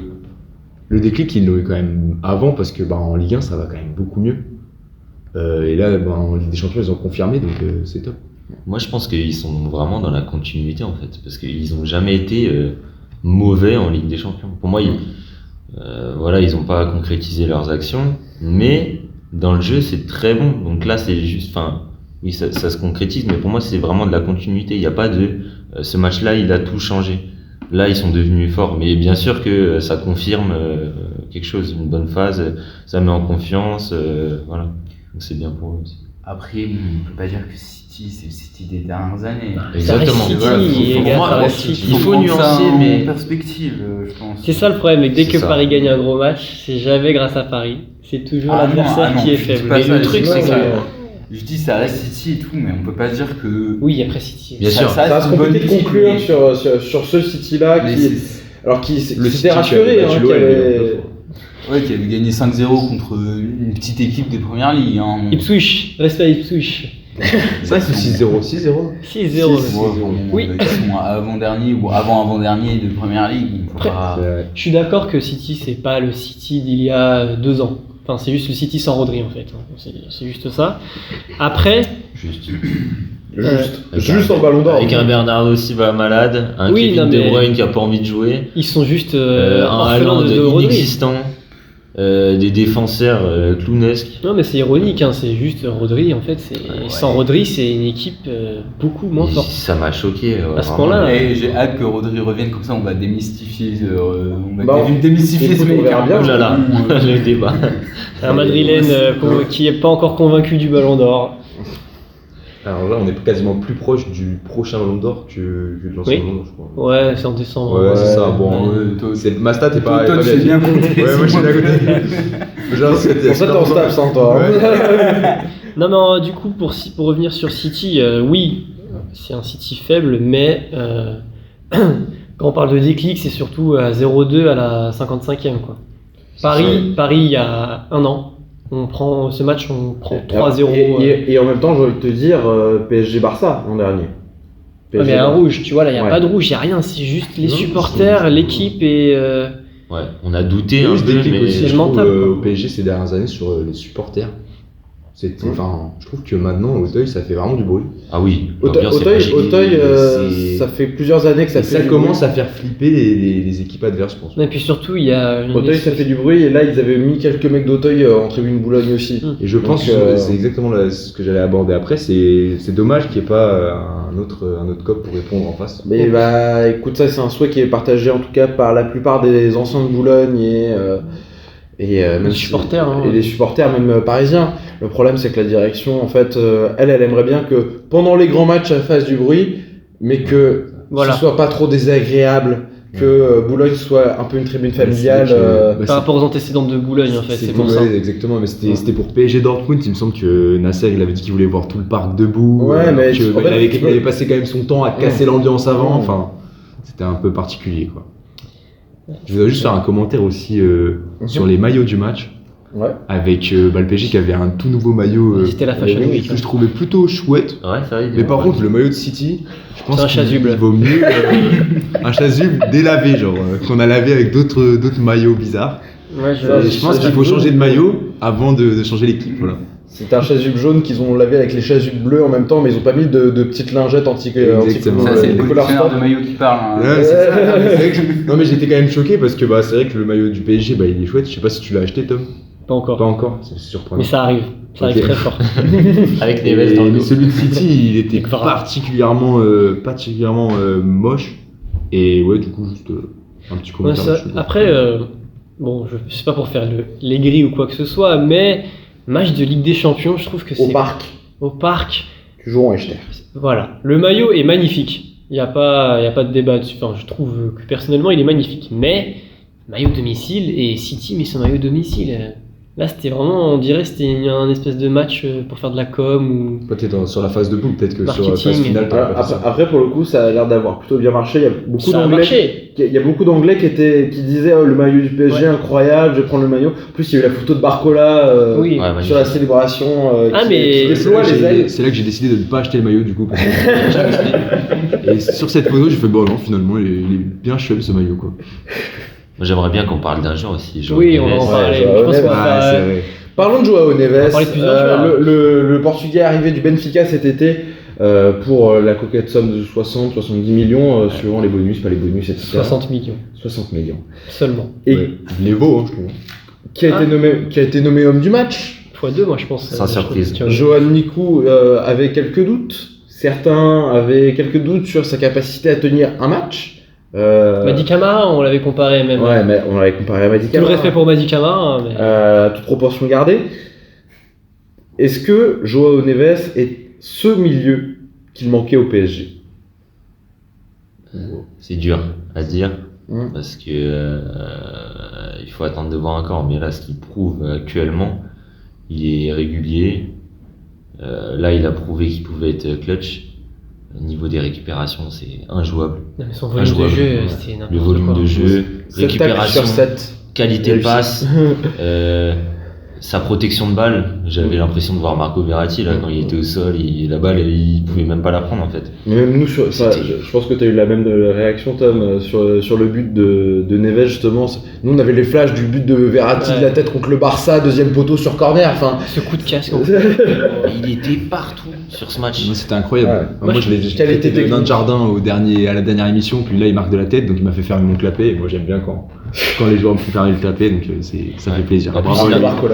S2: le déclic, il l'a eu quand même avant, parce que en Ligue 1, ça va quand même beaucoup mieux. Et là, en Ligue des Champions, ils ont confirmé, donc c'est top.
S6: Moi, je pense qu'ils sont vraiment dans la continuité en fait, parce qu'ils n'ont jamais été mauvais en Ligue des Champions. Pour moi, ils n'ont pas concrétisé leurs actions, mais dans le jeu, c'est très bon. Donc là, c'est juste, oui, ça se concrétise, mais pour moi, c'est vraiment de la continuité. Il n'y a pas de ce match-là, il a tout changé. Là, ils sont devenus forts, mais bien sûr que ça confirme quelque chose, une bonne phase, ça met en confiance, voilà. Donc c'est bien pour eux aussi.
S5: Après, on peut pas dire que City, c'est le City des dernières années.
S6: Exactement.
S4: City,
S6: Voilà,
S4: les
S6: pour
S4: gars,
S6: moi,
S4: ça
S6: ouais,
S4: reste City.
S6: il faut
S5: prendre ça
S6: nuancer,
S5: en
S6: mais
S5: perspective, je pense.
S4: C'est ça le problème, et dès
S6: C'est
S4: que
S6: ça.
S4: Paris gagne un gros match, c'est jamais grâce à Paris. C'est toujours
S5: Ah non,
S4: l'adversaire
S5: ah non,
S4: qui est
S5: je dis
S4: faible.
S5: pas
S6: Mais
S5: ça,
S6: le truc,
S5: je dis
S6: c'est
S5: pas
S6: que-
S5: ça. Je dis ça reste City et tout, mais on peut pas dire que.
S4: Oui, après City.
S6: Bien sûr.
S3: Ça reste
S5: une bonne
S3: compliqué de
S5: équipe,
S3: conclure
S5: mais-
S3: sur ce City-là,
S5: mais
S3: qui
S2: Le
S3: s'était
S2: City
S3: rassuré,
S2: qui avait
S3: hein,
S2: battu
S3: qui
S2: l'OM,
S3: avait...
S5: Ouais, qui avait gagné 5-0 contre une petite équipe de première ligue. Hein.
S4: Ipswich, respect Ipswich.
S2: Ça, c'est 6-0. 6-0.
S4: 6-0.
S5: Ouais, bon,
S4: Oui.
S5: Ils sont avant-dernier ou avant-avant-dernier de première ligue. Il faut
S4: Après,
S5: pas...
S4: Je suis d'accord que City, c'est pas le City d'il y a 2 ans. Enfin, c'est juste le City sans Rodri en fait. C'est juste ça. Après,
S6: juste.
S3: Juste en ballon d'or.
S6: Avec un Bernardo Silva malade, un
S4: Oui,
S6: Kevin
S4: non,
S6: De
S4: mais-
S6: Bruyne qui a pas envie de jouer,
S4: ils sont juste
S6: un
S4: orphelins
S6: Haaland
S4: de Rodri.
S6: inexistant, des défenseurs clownesques.
S4: Non, mais c'est ironique, hein, c'est juste Rodri, en fait. Sans Rodri, c'est une équipe beaucoup moins
S6: Et
S4: forte.
S6: ça m'a choqué.
S4: À ce
S6: vraiment.
S4: point-là,
S5: Et j'ai hâte que Rodri revienne, comme ça on va démystifier,
S3: Bah,
S5: démystifier ce
S3: écoute,
S5: mec.
S3: on verra bien.
S6: Oh là là, le débat.
S4: Un Madrilène qui n'est pas encore convaincu du Ballon d'Or.
S2: Alors là, on est quasiment plus proche du prochain Ballon d'Or que de l'ancien
S4: Oui.
S2: Ballon d'Or, je crois.
S4: Ouais, c'est en décembre.
S2: Ouais, c'est ça. Bon, ma stat est pas.
S5: Toi, tu sais bien compter.
S2: Ouais, moi, je suis bien compté. Genre,
S3: Pour ça, t'es en Staps, hein, toi.
S4: Non, mais du coup, pour revenir sur City, oui, c'est un City faible, mais quand on parle de déclic, c'est surtout à 0-2 à la 55e. Quoi. Paris, il y a un an, on prend 3-0.
S3: Et en même temps, j'ai envie de te dire PSG-Barça l'an dernier.
S4: Ah, mais un rouge, tu vois, là, il n'y a
S3: Ouais.
S4: pas de rouge, il n'y a rien, c'est juste les
S2: Non,
S4: supporters,
S2: c'est-
S4: l'équipe et.
S6: Ouais, on a douté
S2: Il y a
S6: un
S2: eu ce
S6: peu,
S2: déclic
S6: mais
S2: aussi,
S4: c'est
S2: je trouve,
S4: mental, quoi.
S2: au PSG ces dernières années sur les supporters. Enfin, je trouve que maintenant, Auteuil, ça fait vraiment du bruit.
S6: ah oui, l'ambiance est magique.
S3: Auteuil,
S2: c'est-
S3: ça fait plusieurs années que ça
S2: Et
S3: fait
S2: ça
S3: du
S2: commence
S3: bruit.
S2: à faire flipper les équipes adverses, je pense.
S4: Et puis surtout, il y a.
S3: Auteuil, ça fait du bruit, et là, ils avaient mis quelques mecs d'Auteuil en tribune Boulogne aussi.
S2: Et je pense
S3: Donc,
S2: que c'est exactement ce que j'allais aborder après. C'est dommage qu'il n'y ait pas un autre COP pour répondre en face.
S3: Mais bah, écoute, ça, c'est un souhait qui est partagé en tout cas par la plupart des anciens de Boulogne et même
S4: Les supporters, hein.
S3: et les supporters même parisiens. Le problème, c'est que la direction, en fait, elle aimerait bien que pendant les grands matchs, elle fasse du bruit, mais que
S4: Voilà.
S3: ce soit pas trop désagréable, que Boulogne soit un peu une tribune familiale.
S2: c'est vrai que,
S4: Par rapport aux antécédents de Boulogne, en fait, c'est pour ça.
S2: Exactement, mais c'était pour PSG Dortmund. Il me semble que Nasser il avait dit qu'il voulait voir tout le parc debout.
S3: Ouais,
S2: alors
S3: mais
S2: que,
S3: en fait,
S2: il avait passé quand même son temps à casser l'ambiance avant.
S3: Ouais.
S2: Enfin, c'était un peu particulier, quoi. Je voudrais juste faire un commentaire aussi sur les maillots du match.
S3: Ouais.
S2: Avec le PSG qui avait un tout nouveau maillot
S4: C'était la Fashion Week.
S2: que je trouvais plutôt chouette.
S6: Ouais, ça arrive.
S2: Mais par contre, le maillot de City, je pense
S4: C'est un
S2: qu'il
S4: chasuble.
S2: vaut mieux un chasuble délavé, genre qu'on a lavé avec d'autres maillots bizarres.
S4: Ouais,
S2: Et je pense qu'il faut changer de maillot avant de changer l'équipe. Voilà.
S3: C'est un chasuble jaune qu'ils ont lavé avec les chasubles bleus en même temps, mais ils ont pas mis de petites lingettes
S2: Exactement.
S5: Ça, c'est le
S3: collectionneur
S5: collectionneur de maillot qui parle. Hein.
S2: Ouais, c'est ça. Non, mais c'est vrai que- non, mais j'étais quand même choqué parce que c'est vrai que le maillot du PSG il est chouette. Je sais pas si tu l'as acheté, Tom.
S4: Pas encore.
S2: Pas encore, c'est surprenant.
S4: Mais ça arrive. Ça arrive
S2: Ok.
S4: très fort.
S6: Avec des vestes dans le
S2: Mais
S6: dos.
S2: celui de City, il était
S4: Et grave.
S2: particulièrement moche. Et ouais, du coup, juste un petit
S4: Ouais,
S2: commentaire.
S4: ça-
S2: là-dessus.
S4: après, bon, je sais pas pour faire les grilles ou quoi que ce soit, mais match de Ligue des Champions, je trouve que
S3: au
S4: c'est
S3: parc.
S4: au parc.
S3: Tu joues en Echter.
S4: Voilà, le maillot est magnifique. Il n'y a pas de débat dessus. Enfin, je trouve que personnellement, il est magnifique. Mais maillot domicile et City met son maillot domicile. Là, c'était vraiment, on dirait, c'était un espèce de match pour faire de la com ou.
S2: Peut-être sur la phase de poule, peut-être que sur la
S4: Marketing.
S2: phase finale, t'aurais pas fait
S3: Après,
S2: ça.
S3: après, pour le coup, ça a l'air d'avoir plutôt bien marché. Il y a beaucoup
S4: Ça a
S3: d'anglais.
S4: marché.
S3: Il y a beaucoup d'anglais qui disaient oh, le maillot du PSG
S4: Ouais.
S3: incroyable, je vais prendre le maillot. En plus, il y a eu la photo de Barcola
S4: Oui.
S6: Ouais, magnifique.
S3: sur la célébration
S4: Ah,
S3: qui
S4: mais-
S3: déploie
S2: C'est là que
S3: les ailes.
S2: c'est là que j'ai décidé de ne pas acheter le maillot du coup. Parce que- Et sur cette photo, j'ai fait bon non, finalement, il est bien chouette ce maillot quoi.
S6: Moi, j'aimerais bien qu'on parle d'un joueur aussi. Joao
S4: Oui, on va
S6: Neves.
S4: en parler.
S3: Joao
S4: Je pense qu'on va
S3: Neves.
S4: faire,
S2: c'est vrai.
S3: Parlons de Joao Neves.
S4: On va parler de plusieurs joueurs, hein.
S3: Le Portugais arrivé du Benfica cet été pour la coquette somme de 60-70 millions, suivant les bonus, pas les bonus, etc.
S4: 60 millions
S3: 60 millions.
S4: seulement.
S3: Et
S2: Ouais, il les vaut, hein, je trouve.
S3: qui a été nommé homme du match.
S4: x2, moi, je pense.
S6: Sans surprise.
S3: Johan Mikou avait quelques doutes. Certains avaient quelques doutes sur sa capacité à tenir un match.
S4: Madi Camara, on l'avait comparé même.
S3: Ouais, mais on l'avait comparé à Madi
S4: Tout le
S3: Camara.
S4: respect pour Madi Camara, mais.
S3: Toute proportion gardée. Est-ce que Joao Neves est ce milieu qu'il manquait au PSG?
S6: C'est dur à dire
S3: Mm.
S6: parce que il faut attendre de voir encore. Mais là, ce qu'il prouve actuellement, il est régulier. Là, il a prouvé qu'il pouvait être clutch. Au niveau des récupérations, c'est injouable.
S4: Non, mais son volume de
S6: Injouable.
S4: jeu, c'était n'importe
S6: Le
S4: quoi.
S6: volume de jeu,
S3: 7 tacles
S6: récupération,
S3: sur 7.
S6: qualité de
S3: Réussi.
S6: passe, sa protection de balle. J'avais l'impression de voir Marco Verratti là quand il était au sol, la balle, il pouvait même pas la prendre en fait.
S3: Mais même nous, je pense que tu as eu la même réaction, Tom, sur le but de Neves, justement. Nous, on avait les flashs du but de Verratti
S4: Ouais.
S3: de la tête contre le Barça, deuxième poteau sur corner. Enfin,
S4: Ce coup de casque. en
S6: Il était partout sur ce match.
S2: Moi, c'était incroyable.
S3: Ouais.
S2: Moi, je l'ai
S3: Qualité
S2: traité de
S3: technique.
S2: nain de jardin à la dernière émission, puis là, il marque de la tête, donc il m'a fait fermer mon clapet. Et moi, j'aime bien quand quand les joueurs préfèrent le taper, donc ça fait plaisir.
S6: En plus,
S2: Bravo,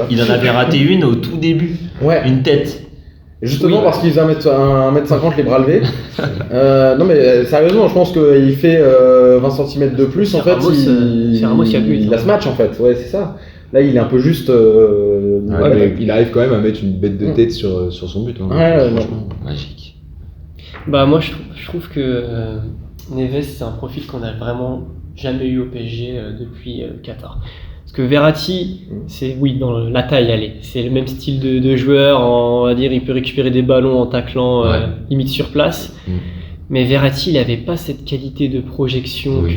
S6: il en avait raté une au tout début,
S3: Ouais.
S6: une tête.
S3: Et justement
S4: Oui,
S3: parce qu'il faisait 1m50 les bras levés. Non mais sérieusement, je pense qu'il fait 20 cm de plus.
S4: C'est
S3: En fait,
S4: Ramos, c'est Ramos qui a but,
S3: il a
S4: hein.
S3: ce match en fait. Ouais, c'est ça. Là, il est un peu juste.
S2: Ouais, mais il arrive quand même à mettre une bête de tête sur son but. Hein,
S3: Ouais,
S2: franchement.
S6: Magique.
S4: Bah moi je trouve que Neves c'est un profil qu'on a vraiment jamais eu au PSG depuis Qatar. Parce que Verratti, c'est oui dans la taille, allez, c'est le même style de joueur, on va dire il peut récupérer des ballons en taclant
S6: Ouais.
S4: limite sur place. Mais Verratti il avait pas cette qualité de projection
S6: Oui.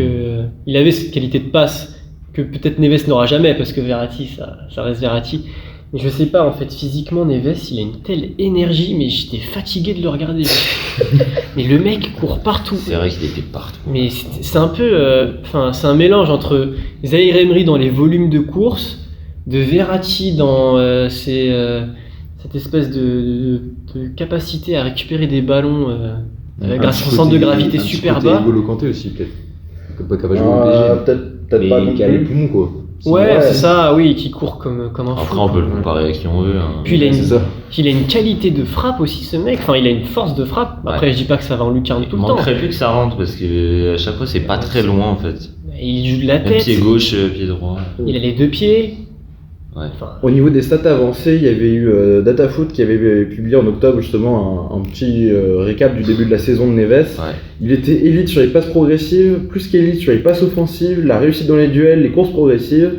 S4: il avait cette qualité de passe que peut-être Neves n'aura jamais parce que Verratti ça reste Verratti. Mais je sais pas, en fait, physiquement, Neves, il a une telle énergie, mais j'étais fatigué de le regarder. Mais le mec court partout.
S6: C'est vrai qu'il était partout.
S4: Mais c'est un peu, c'est un mélange entre Zaïre Emery dans les volumes de course, de Verratti dans cette espèce de capacité à récupérer des ballons grâce à son centre de gravité super bas.
S2: N'Golo Kanté aussi, peut-être. Pas capable de jouer au PSG.
S3: Peut-être
S2: Mais
S3: pas non
S2: qui a les
S3: plus.
S2: poumons, quoi.
S4: Ouais, c'est ça, oui, qui court comme un fou.
S6: Après, on peut le comparer à qui on veut. Hein.
S4: Puis
S2: C'est ça.
S4: il a une qualité de frappe aussi, ce mec. Enfin, il a une force de frappe. Après,
S6: Ouais.
S4: je dis pas que ça va en lucarne tout
S6: Il
S4: le temps.
S6: manquerait plus que ça rentre parce que à chaque fois, c'est pas très loin en fait.
S4: Il joue de la
S6: Même
S4: tête.
S6: pied gauche, pied droit.
S4: Il a les deux pieds.
S6: Ouais.
S4: Enfin,
S3: Au niveau des stats avancées, il y avait eu DataFoot qui avait publié en octobre justement un petit récap du début de la saison de Neves.
S6: Ouais.
S3: Il était élite sur les passes progressives, plus qu'élite sur les passes offensives, la réussite dans les duels, les courses progressives.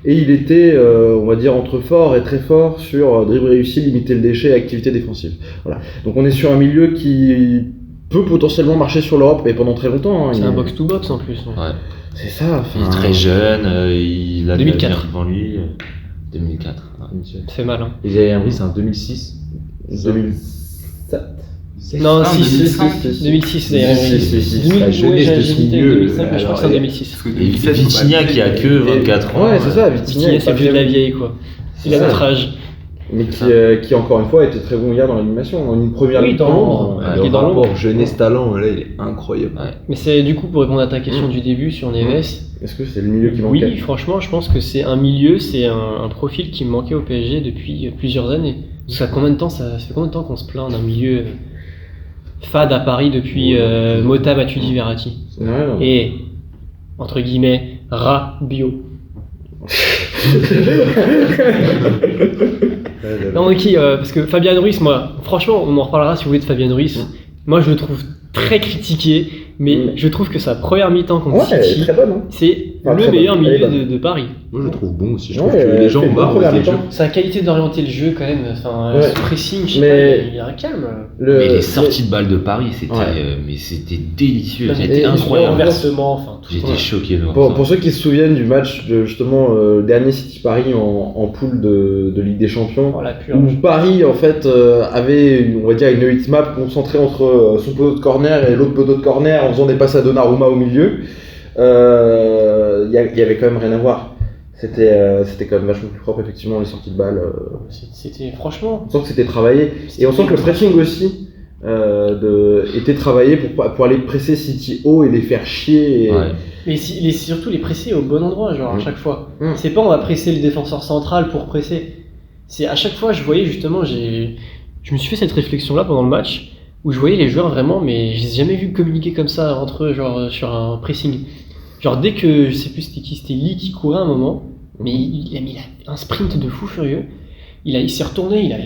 S3: Et il était, on va dire, entre fort et très fort sur dribble réussi, limiter le déchet et activité défensive. Voilà. Donc on est sur un milieu qui peut potentiellement marcher sur l'Europe et pendant très longtemps. Hein.
S4: c'est
S3: Il-
S4: un box-to-box en plus.
S6: Ouais.
S3: C'est ça.
S6: Il est
S3: enfin,
S6: très jeune, il a de
S4: 2004.
S6: l'avenir devant lui. 2004. ouais.
S4: C'est mal. Hein.
S2: Et Zaïre Emery, c'est un 2006.
S3: 2007.
S4: Non,
S5: Ah,
S4: 2006, 2006, c'est
S2: La jeunesse de ce milieu.
S4: 2005, mais je crois que c'est en 2006.
S5: Parce que
S6: Et
S5: 2007,
S6: Vitinha qui a que 24 ans.
S3: Ouais, c'est ça. Vitinha
S4: Vitinha,
S3: est
S4: c'est
S3: pas
S4: plus de la
S3: vieux,
S4: vieille, quoi. Il a
S3: ça.
S4: notre âge.
S3: mais qui encore une fois était très bon hier dans l'animation. En une première
S4: Oui, dans
S3: mi-temps,
S4: l'ombre.
S6: Ouais,
S4: il est
S2: Le
S4: dans l'ombre.
S2: rapport jeunesse-talent, là, il est incroyable.
S4: Mais c'est du coup, pour répondre à ta question du début sur Neves,
S3: Est-ce que c'est le milieu qui manquait?
S4: oui, franchement, je pense que c'est un milieu, c'est un profil qui me manquait au PSG depuis plusieurs années. Ça fait combien de temps qu'on se plaint d'un milieu fade à Paris depuis Mota, Matuidi, Verratti
S3: Ouais, non.
S4: et entre guillemets Rabiot. Non, ok, parce que Fabien Ruiz, moi, franchement, on en reparlera si vous voulez de Fabien Ruiz. Moi, je le trouve très critiqué, mais je trouve que sa première mi-temps contre
S3: Ouais, elle est
S4: City,
S3: très bonne. Hein.
S4: c'est
S3: Ah,
S4: le
S3: très
S4: meilleur
S3: bonne. Elle est
S4: milieu
S3: bonne.
S4: de Paris.
S2: Moi, je le trouve bon aussi. Je
S3: Ouais,
S2: trouve que les gens
S3: fait une
S2: ont marre
S3: bonne
S2: de
S3: première
S2: jeu.
S3: mi-temps.
S4: Sa qualité d'orienter le jeu, quand même, enfin,
S3: Ouais.
S4: ce pressing, je sais
S3: Mais-
S4: pas, il a un calme.
S6: Mais les sorties de balles de Paris, c'était
S3: Ouais.
S6: mais c'était délicieux,
S4: Et
S6: c'était
S3: et-
S6: incroyable.
S4: Renversement, enfin, tout.
S6: J'étais choqué de voir
S3: Pour,
S6: ça.
S3: pour ceux qui se souviennent du match de justement dernier City Paris en poule de Ligue des Champions,
S4: Oh, la purge.
S3: où Paris en fait avait on va dire une heatmap concentrée entre son poteau de corner et l'autre poteau de corner en faisant des passes à Donnarumma au milieu. Il y avait quand même rien à voir. C'était quand même vachement plus propre effectivement les sorties de balles.
S4: C'était franchement.
S3: On sent que c'était travaillé et on sent que le pressing aussi était travaillé pour aller presser City haut et les faire chier. Et...
S6: Ouais.
S4: Mais surtout les presser au bon endroit, genre à chaque fois.
S3: Mm.
S4: C'est pas on va presser le défenseur central pour presser. C'est à chaque fois, je voyais justement, je me suis fait cette réflexion là pendant le match où je voyais les joueurs vraiment, mais je les ai jamais vus communiquer comme ça entre eux, genre sur un pressing. Genre dès que je sais plus c'était qui, c'était Lee qui courait un moment, mais il a mis un sprint de fou furieux. Il s'est retourné, il a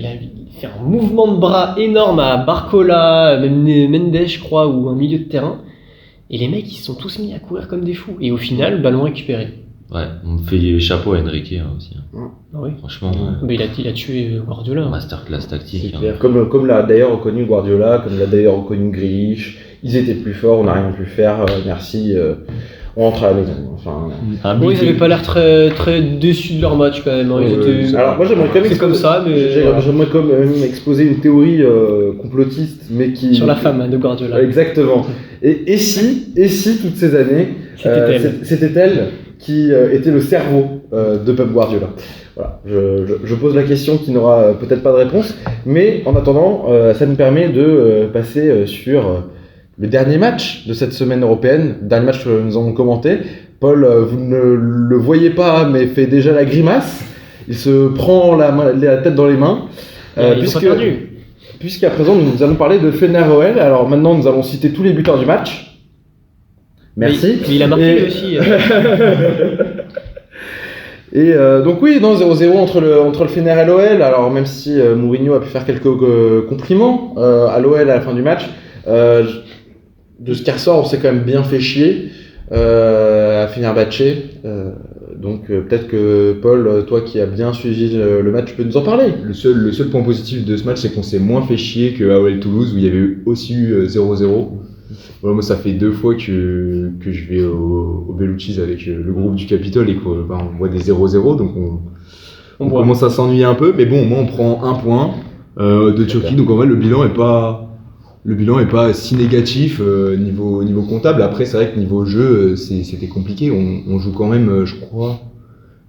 S4: fait un mouvement de bras énorme à Barcola, même Mendes je crois, ou un milieu de terrain. Et les mecs ils se sont tous mis à courir comme des fous. Et au final, ballon récupéré.
S6: Ouais, on me fait chapeau à Enrique hein, aussi. hein.
S4: Ah oui.
S6: Franchement,
S4: Mais il a tué Guardiola. hein.
S6: masterclass tactique.
S3: C'est
S6: hein.
S3: clair. Comme l'a d'ailleurs reconnu Guardiola, comme l'a d'ailleurs reconnu Grealish, ils étaient plus forts, on n'a rien pu faire, merci, on rentre à la maison. Enfin,
S6: Un
S4: Bon, ils
S6: big-
S4: avaient pas l'air très, très déçus de leur match quand même. hein. Ils étaient-
S3: alors moi j'aimerais quand même
S4: C'est comme ça, mais
S3: j'aimerais quand même exposer une théorie complotiste, mais qui
S4: sur la femme de Guardiola.
S3: Exactement. Et si toutes ces années,
S4: C'était elle.
S3: c'était elle qui était le cerveau de Pep Guardiola. Voilà, je pose la question qui n'aura peut-être pas de réponse, mais en attendant, ça nous permet de passer sur le dernier match de cette semaine européenne, dernier match que nous avons commenté, Paul, vous ne le voyez pas, mais fait déjà la grimace. Il se prend la tête dans les mains.
S4: Ils ont pas perdu.
S3: Puisqu'à présent, nous allons parler de Fener-OL. Alors maintenant, nous allons citer tous les buteurs du match. Merci.
S4: Mais il a marqué lui aussi.
S3: Et donc oui, non, 0-0 entre le Fener et l'OL. Alors même si Mourinho a pu faire quelques compliments à l'OL à la fin du match, de ce qui ressort, on s'est quand même bien fait chier à Fenerbahçe. Donc peut-être que Paul, toi qui as bien suivi le match, tu peux nous en parler.
S2: Le seul point positif de ce match, c'est qu'on s'est moins fait chier que AOL Toulouse, où il y avait aussi eu 0-0. Voilà, moi, ça fait 2 fois que je vais au Bellucci's avec le groupe du Capitole et qu'on voit des 0-0, donc on commence à s'ennuyer un peu. Mais bon, au moins, on prend 1 point de Turquie, donc en vrai, le bilan est pas si négatif niveau comptable. Après, c'est vrai que niveau jeu, c'était compliqué. On joue quand même, je crois,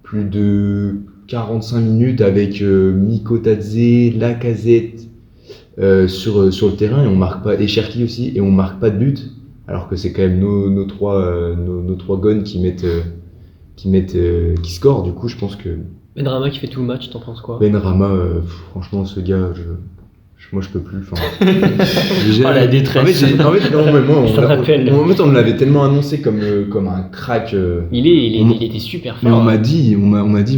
S2: plus de 45 minutes avec Mikotadze, Lacazette sur le terrain, et on marque pas, et Cherki aussi, et on marque pas de but. Alors que c'est quand même nos trois gones qui scorent. Du coup, je pense que
S4: Benrahma qui fait tout le match, t'en penses quoi?
S2: Benrahma, franchement, ce gars, moi je peux plus.
S6: La détresse.
S2: En fait, non, mais moi,
S4: Ça rappelle.
S2: en fait, on me l'avait tellement annoncé comme un crack.
S4: Il était super fort.
S2: Mais on m'a dit,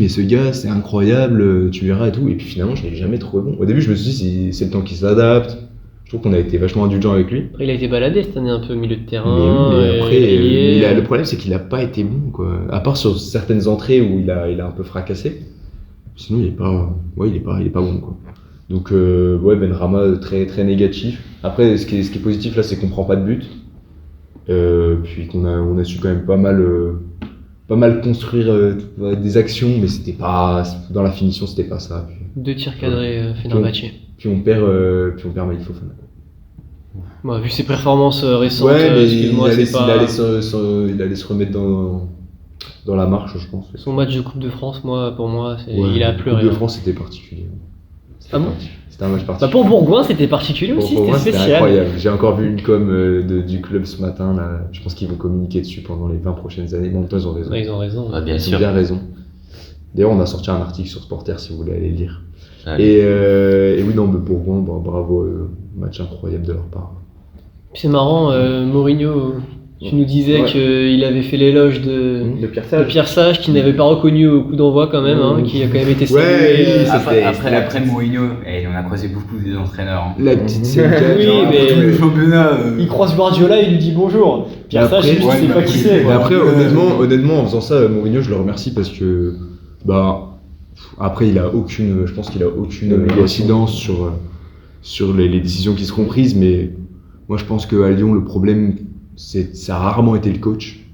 S2: mais ce gars, c'est incroyable, tu verras et tout. Et puis finalement, je l'ai jamais trouvé bon. Au début, je me suis dit, c'est le temps qu'il s'adapte. Je trouve qu'on a été vachement indulgent avec lui.
S4: Après, il a été baladé cette année un peu au milieu de terrain.
S2: Mais après, le problème, c'est qu'il a pas été bon, quoi. À part sur certaines entrées où il a un peu fracassé. Sinon, il est pas bon, quoi. Donc Benrahma très très négatif. Après, ce qui est positif là, c'est qu'on prend pas de but. Puis qu'on a su quand même pas mal construire des actions, mais c'était pas dans la finition, c'était pas ça. Puis,
S4: 2 tirs cadrés Fenerbahçe.
S2: puis on perd Malik Fofana.
S4: Bon, vu ses performances récentes,
S2: Ouais, mais
S4: excuse-moi, c'est pas...
S2: il allait se remettre dans la marche, je pense.
S4: Son match de Coupe de France, pour moi,
S2: Ouais,
S4: il a
S2: la
S4: pleuré.
S2: Coupe de France, c'était particulier.
S4: Ah bon ?
S2: C'était un match particulier.
S4: Pour Bourgoin, c'était particulier aussi,
S2: Pour moi,
S4: c'était
S2: c'était
S4: spécial.
S2: incroyable. J'ai encore vu une com du club ce matin. Là. Je pense qu'ils vont communiquer dessus pendant les 20 prochaines années. Bon, ils ont raison.
S4: Ouais, ils ont raison.
S6: Ah, bien
S2: Ils
S6: sûr.
S2: ont bien raison. D'ailleurs, on a sorti un article sur Sporter si vous voulez aller le lire.
S6: Allez.
S2: Et oui, non, mais Bourgoin, bravo. Match incroyable de leur part.
S4: C'est marrant, Mourinho, tu nous disais
S3: Ouais.
S4: qu'il avait fait l'éloge de Pierre Sage, qu'il n'avait pas reconnu au coup d'envoi quand même, qui a quand même été salué.
S2: Ouais, ça
S5: Après Mourinho, on a croisé beaucoup des entraîneurs. Hein.
S2: La petite
S4: Oui, mais
S5: Tous les championnats.
S4: il croise Guardiola et il lui dit bonjour. Pierre
S2: Après,
S4: Sage, je sais pas qui c'est.
S2: Mais après, honnêtement, en faisant ça, Mourinho, je le remercie parce que, après, je pense qu'il a aucune incidence sur les décisions qui seront prises, mais moi, je pense qu'à Lyon, le problème, ça a rarement été le coach.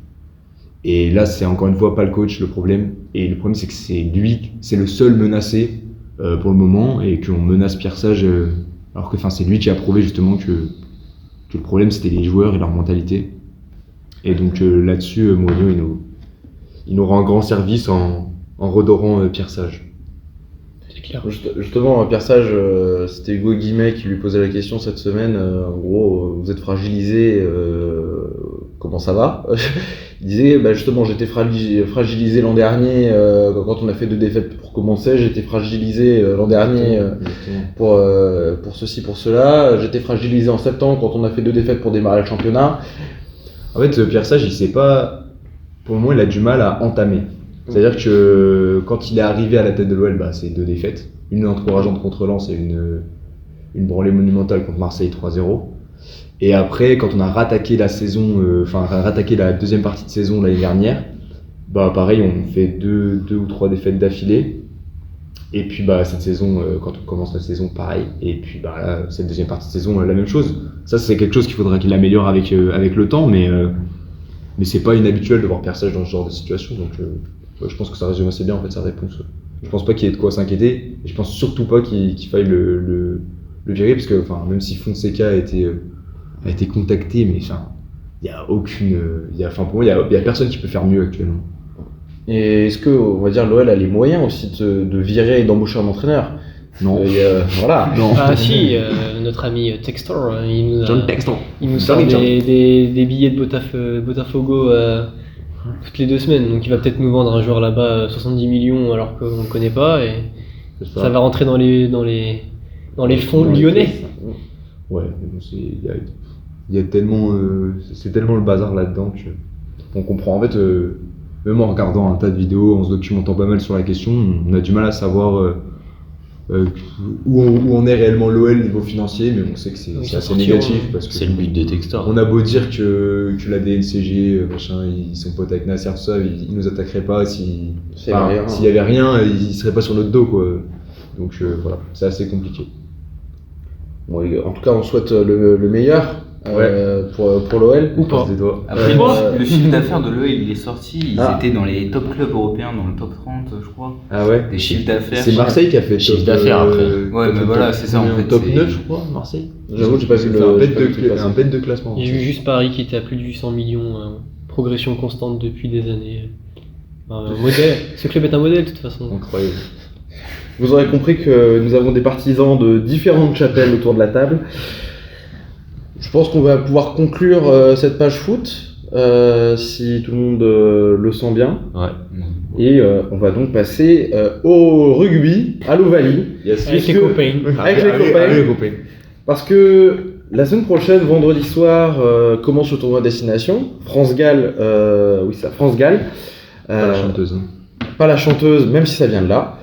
S2: Et là, c'est encore une fois pas le coach le problème. Et le problème, c'est que c'est le seul menacé pour le moment, et qu'on menace Pierre Sage, alors que c'est lui qui a prouvé justement que le problème, c'était les joueurs et leur mentalité. Et donc là-dessus, Mourinho, il nous rend un grand service en redorant Pierre Sage.
S4: C'est clair.
S3: Justement, Pierre Sage, c'était Hugo Guimet qui lui posait la question cette semaine. En gros, vous êtes fragilisé, comment ça va? Il disait, justement, j'étais fragilisé l'an dernier quand on a fait 2 défaites pour commencer. J'étais fragilisé l'an dernier pour ceci, pour cela. J'étais fragilisé en septembre quand on a fait 2 défaites pour démarrer le championnat.
S2: En fait, Pierre Sage, il sait pas. Pour le moment, il a du mal à entamer. C'est-à-dire que quand il est arrivé à la tête de l'OL, c'est 2 défaites. Une encourageante contre Lens et une branlée monumentale contre Marseille 3-0. Et après, quand on a rattaqué la saison, rattaqué la deuxième partie de saison l'année dernière, pareil, on fait 2 ou 3 défaites d'affilée. Et puis cette saison, quand on commence la saison, pareil. Et puis là, cette deuxième partie de saison, la même chose. Ça, c'est quelque chose qu'il faudra qu'il améliore avec le temps, mais c'est pas inhabituel de voir Pierre Sage dans ce genre de situation. Donc je pense que ça résume assez bien en fait sa réponse. Je pense pas qu'il y ait de quoi s'inquiéter, et je pense surtout pas qu'il faille le virer, parce que même si Fonseca a été contacté, mais il y a aucune, pour moi il y a personne qui peut faire mieux actuellement.
S3: Et est-ce que, on va dire, l'OL a les moyens aussi de virer et d'embaucher un entraîneur?
S2: Non.
S3: Voilà.
S2: Non.
S4: Ah si, notre ami Textor, il nous
S2: John Textor.
S4: il nous sort des billets de Botafogo toutes les 2 semaines. Donc il va peut-être nous vendre un joueur là-bas 70 millions alors qu'on ne le connaît pas et
S3: C'est
S4: ça va rentrer dans les fonds
S3: Dans les
S4: lyonnais.
S3: caisses.
S2: Ouais, mais bon, il y a tellement, c'est tellement le bazar là-dedans on comprend. En fait, même en regardant un tas de vidéos, en se documentant pas mal sur la question, on a du mal à savoir où en est réellement l'OL niveau financier, mais on sait que c'est
S4: Oui,
S2: c'est
S4: ça
S2: assez
S4: sortira,
S2: négatif
S4: hein.
S2: parce que
S6: C'est le but de Textor.
S2: on a beau dire que la DNCG, machin, ils sont potes avec Nasser, tout ça, ils nous attaqueraient pas s'il
S3: S'il y avait rien.
S2: s'il y avait rien, ils seraient pas sur notre dos, quoi. Donc voilà, c'est assez compliqué.
S3: Bon, en tout cas, on souhaite le meilleur pour l'OL.
S4: Ou
S2: On croise
S4: pas.
S2: les doigts.
S5: Après,
S3: Euh,
S5: le chiffre d'affaires de l'OL, il est sorti. Ils
S3: Ah.
S5: étaient dans les top clubs européens, dans le top 30, je crois.
S2: Ah ouais.
S5: Des chiffres d'affaires.
S2: C'est Marseille qui a fait
S6: Chiffre
S2: top,
S6: d'affaires, après.
S5: Ouais, mais voilà, c'est ça, en fait,
S2: Top
S5: c'est-
S2: 9, je crois, Marseille.
S3: J'avoue, j'ai pas vu
S2: Ils ont fait
S3: le-
S2: un
S3: j'ai
S2: bête
S3: pas vu le truc
S2: de,
S3: passer.
S2: un bête de classement.
S4: J'ai vu juste Paris qui était à plus de 800 millions, progression constante depuis des années. Modèle. Ce club est un modèle de toute façon.
S2: Incroyable.
S3: Vous aurez compris que nous avons des partisans de différentes chapelles autour de la table. Je pense qu'on va pouvoir conclure cette page foot, si tout le monde le sent bien.
S6: Ouais.
S3: Et on va donc passer au rugby, à l'Ovalie.
S2: Yes.
S4: Avec les
S3: puisque-
S4: copains.
S3: Avec les copains.
S2: Allez, les copains.
S3: Parce que la semaine prochaine, vendredi soir, commence le tournoi Destination. France-Galles, oui, c'est ça, France-Galles.
S2: Pas la chanteuse. Hein.
S3: Pas la chanteuse, même si ça vient de là.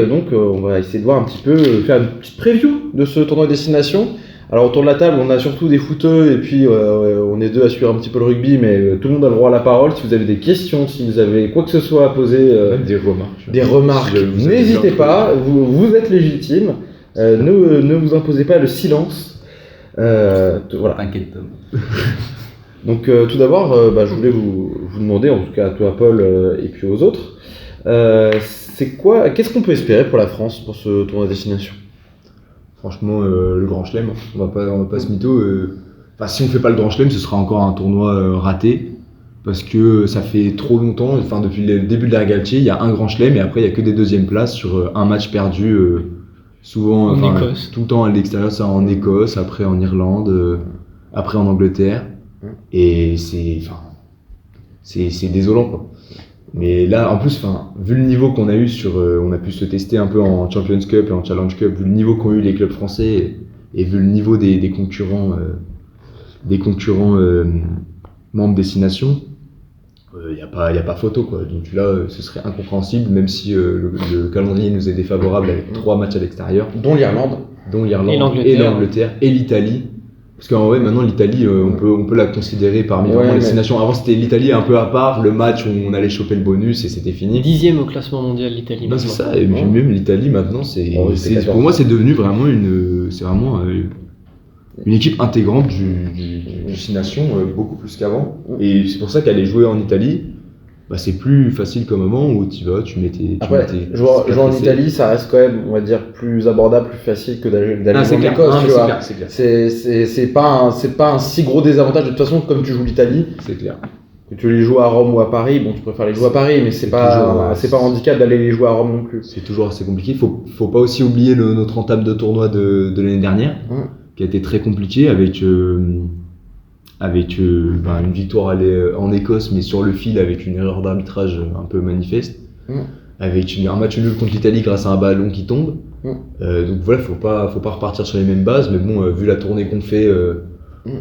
S3: Donc, on va essayer de voir un petit peu, faire une petite preview de ce tournoi Destination. Alors, autour de la table, on a surtout des footeux et puis on est deux à suivre un petit peu le rugby, mais tout le monde a le droit à la parole. Si vous avez des questions, si vous avez quoi que ce soit à poser,
S2: Même des remarques.
S3: des remarques,
S2: Si vous avez
S3: n'hésitez
S2: bien
S3: pas, vous êtes légitime. Ne vous imposez pas le silence. Voilà.
S5: T'inquiète, Tom.
S3: Donc tout d'abord, je voulais vous demander, en tout cas à toi Paul et puis aux autres, qu'est-ce qu'on peut espérer pour la France pour ce tournoi Destination?
S2: Franchement, le Grand Chelem, on va pas se mytho. Enfin, si on fait pas le Grand Chelem, ce sera encore un tournoi raté. Parce que ça fait trop longtemps, enfin depuis le début de l'ère Galtier, il y a un Grand Chelem et après il y a que des deuxièmes places sur un match perdu, souvent,
S4: En
S2: enfin,
S4: Écosse.
S2: tout le temps à l'extérieur, ça en Écosse, après en Irlande, après en Angleterre. Et c'est désolant, quoi. Mais là, en plus, vu le niveau qu'on a eu on a pu se tester un peu en Champions Cup et en Challenge Cup, vu le niveau qu'ont eu les clubs français et vu le niveau des concurrents, membres Destination, il n'y a pas photo, quoi. Donc là, ce serait incompréhensible, même si le calendrier nous est défavorable avec 3 matchs à l'extérieur,
S3: Dont l'Irlande.
S2: dont
S4: Et
S2: l'Irlande
S4: l'Angleterre.
S2: et l'Angleterre et l'Italie. Parce qu'en vrai, maintenant, l'Italie, on peut la considérer parmi
S3: Ouais,
S2: vraiment les
S3: mais-
S2: destinations. Avant, c'était l'Italie un peu à part, le match où on allait choper le bonus et c'était fini.
S4: 10e au classement mondial l'Italie.
S2: Non, c'est
S4: maintenant.
S2: ça, et puis même l'Italie maintenant, c'est,
S3: Oh, oui, c'est 14.
S2: pour moi, c'est devenu vraiment une équipe intégrante du Destination, beaucoup plus qu'avant. Et c'est pour ça qu'aller jouer en Italie, c'est plus facile qu'au moment où tu vas, tu mets tes.
S3: Après, jouer en Italie, ça reste quand même, on va dire, plus abordable, plus facile que d'aller
S2: Ah, c'est
S3: en
S2: clair.
S3: Écosse,
S2: Ah,
S3: tu
S2: mais
S3: vois.
S2: c'est clair.
S3: C'est pas un si gros désavantage. De toute façon, comme tu joues l'Italie,
S2: C'est clair.
S3: que tu les joues à Rome ou à Paris, bon, tu préfères les jouer à Paris, mais c'est
S2: C'est
S3: pas
S2: toujours,
S3: un handicap d'aller les jouer à Rome non plus.
S2: C'est toujours assez compliqué. Faut pas aussi oublier notre entame de tournoi de l'année dernière, qui a été très compliqué avec une victoire en Écosse, mais sur le fil avec une erreur d'arbitrage un peu manifeste, avec un match nul contre l'Italie grâce à un ballon qui tombe. Donc voilà, faut pas repartir sur les mêmes bases, mais bon, vu la tournée qu'on fait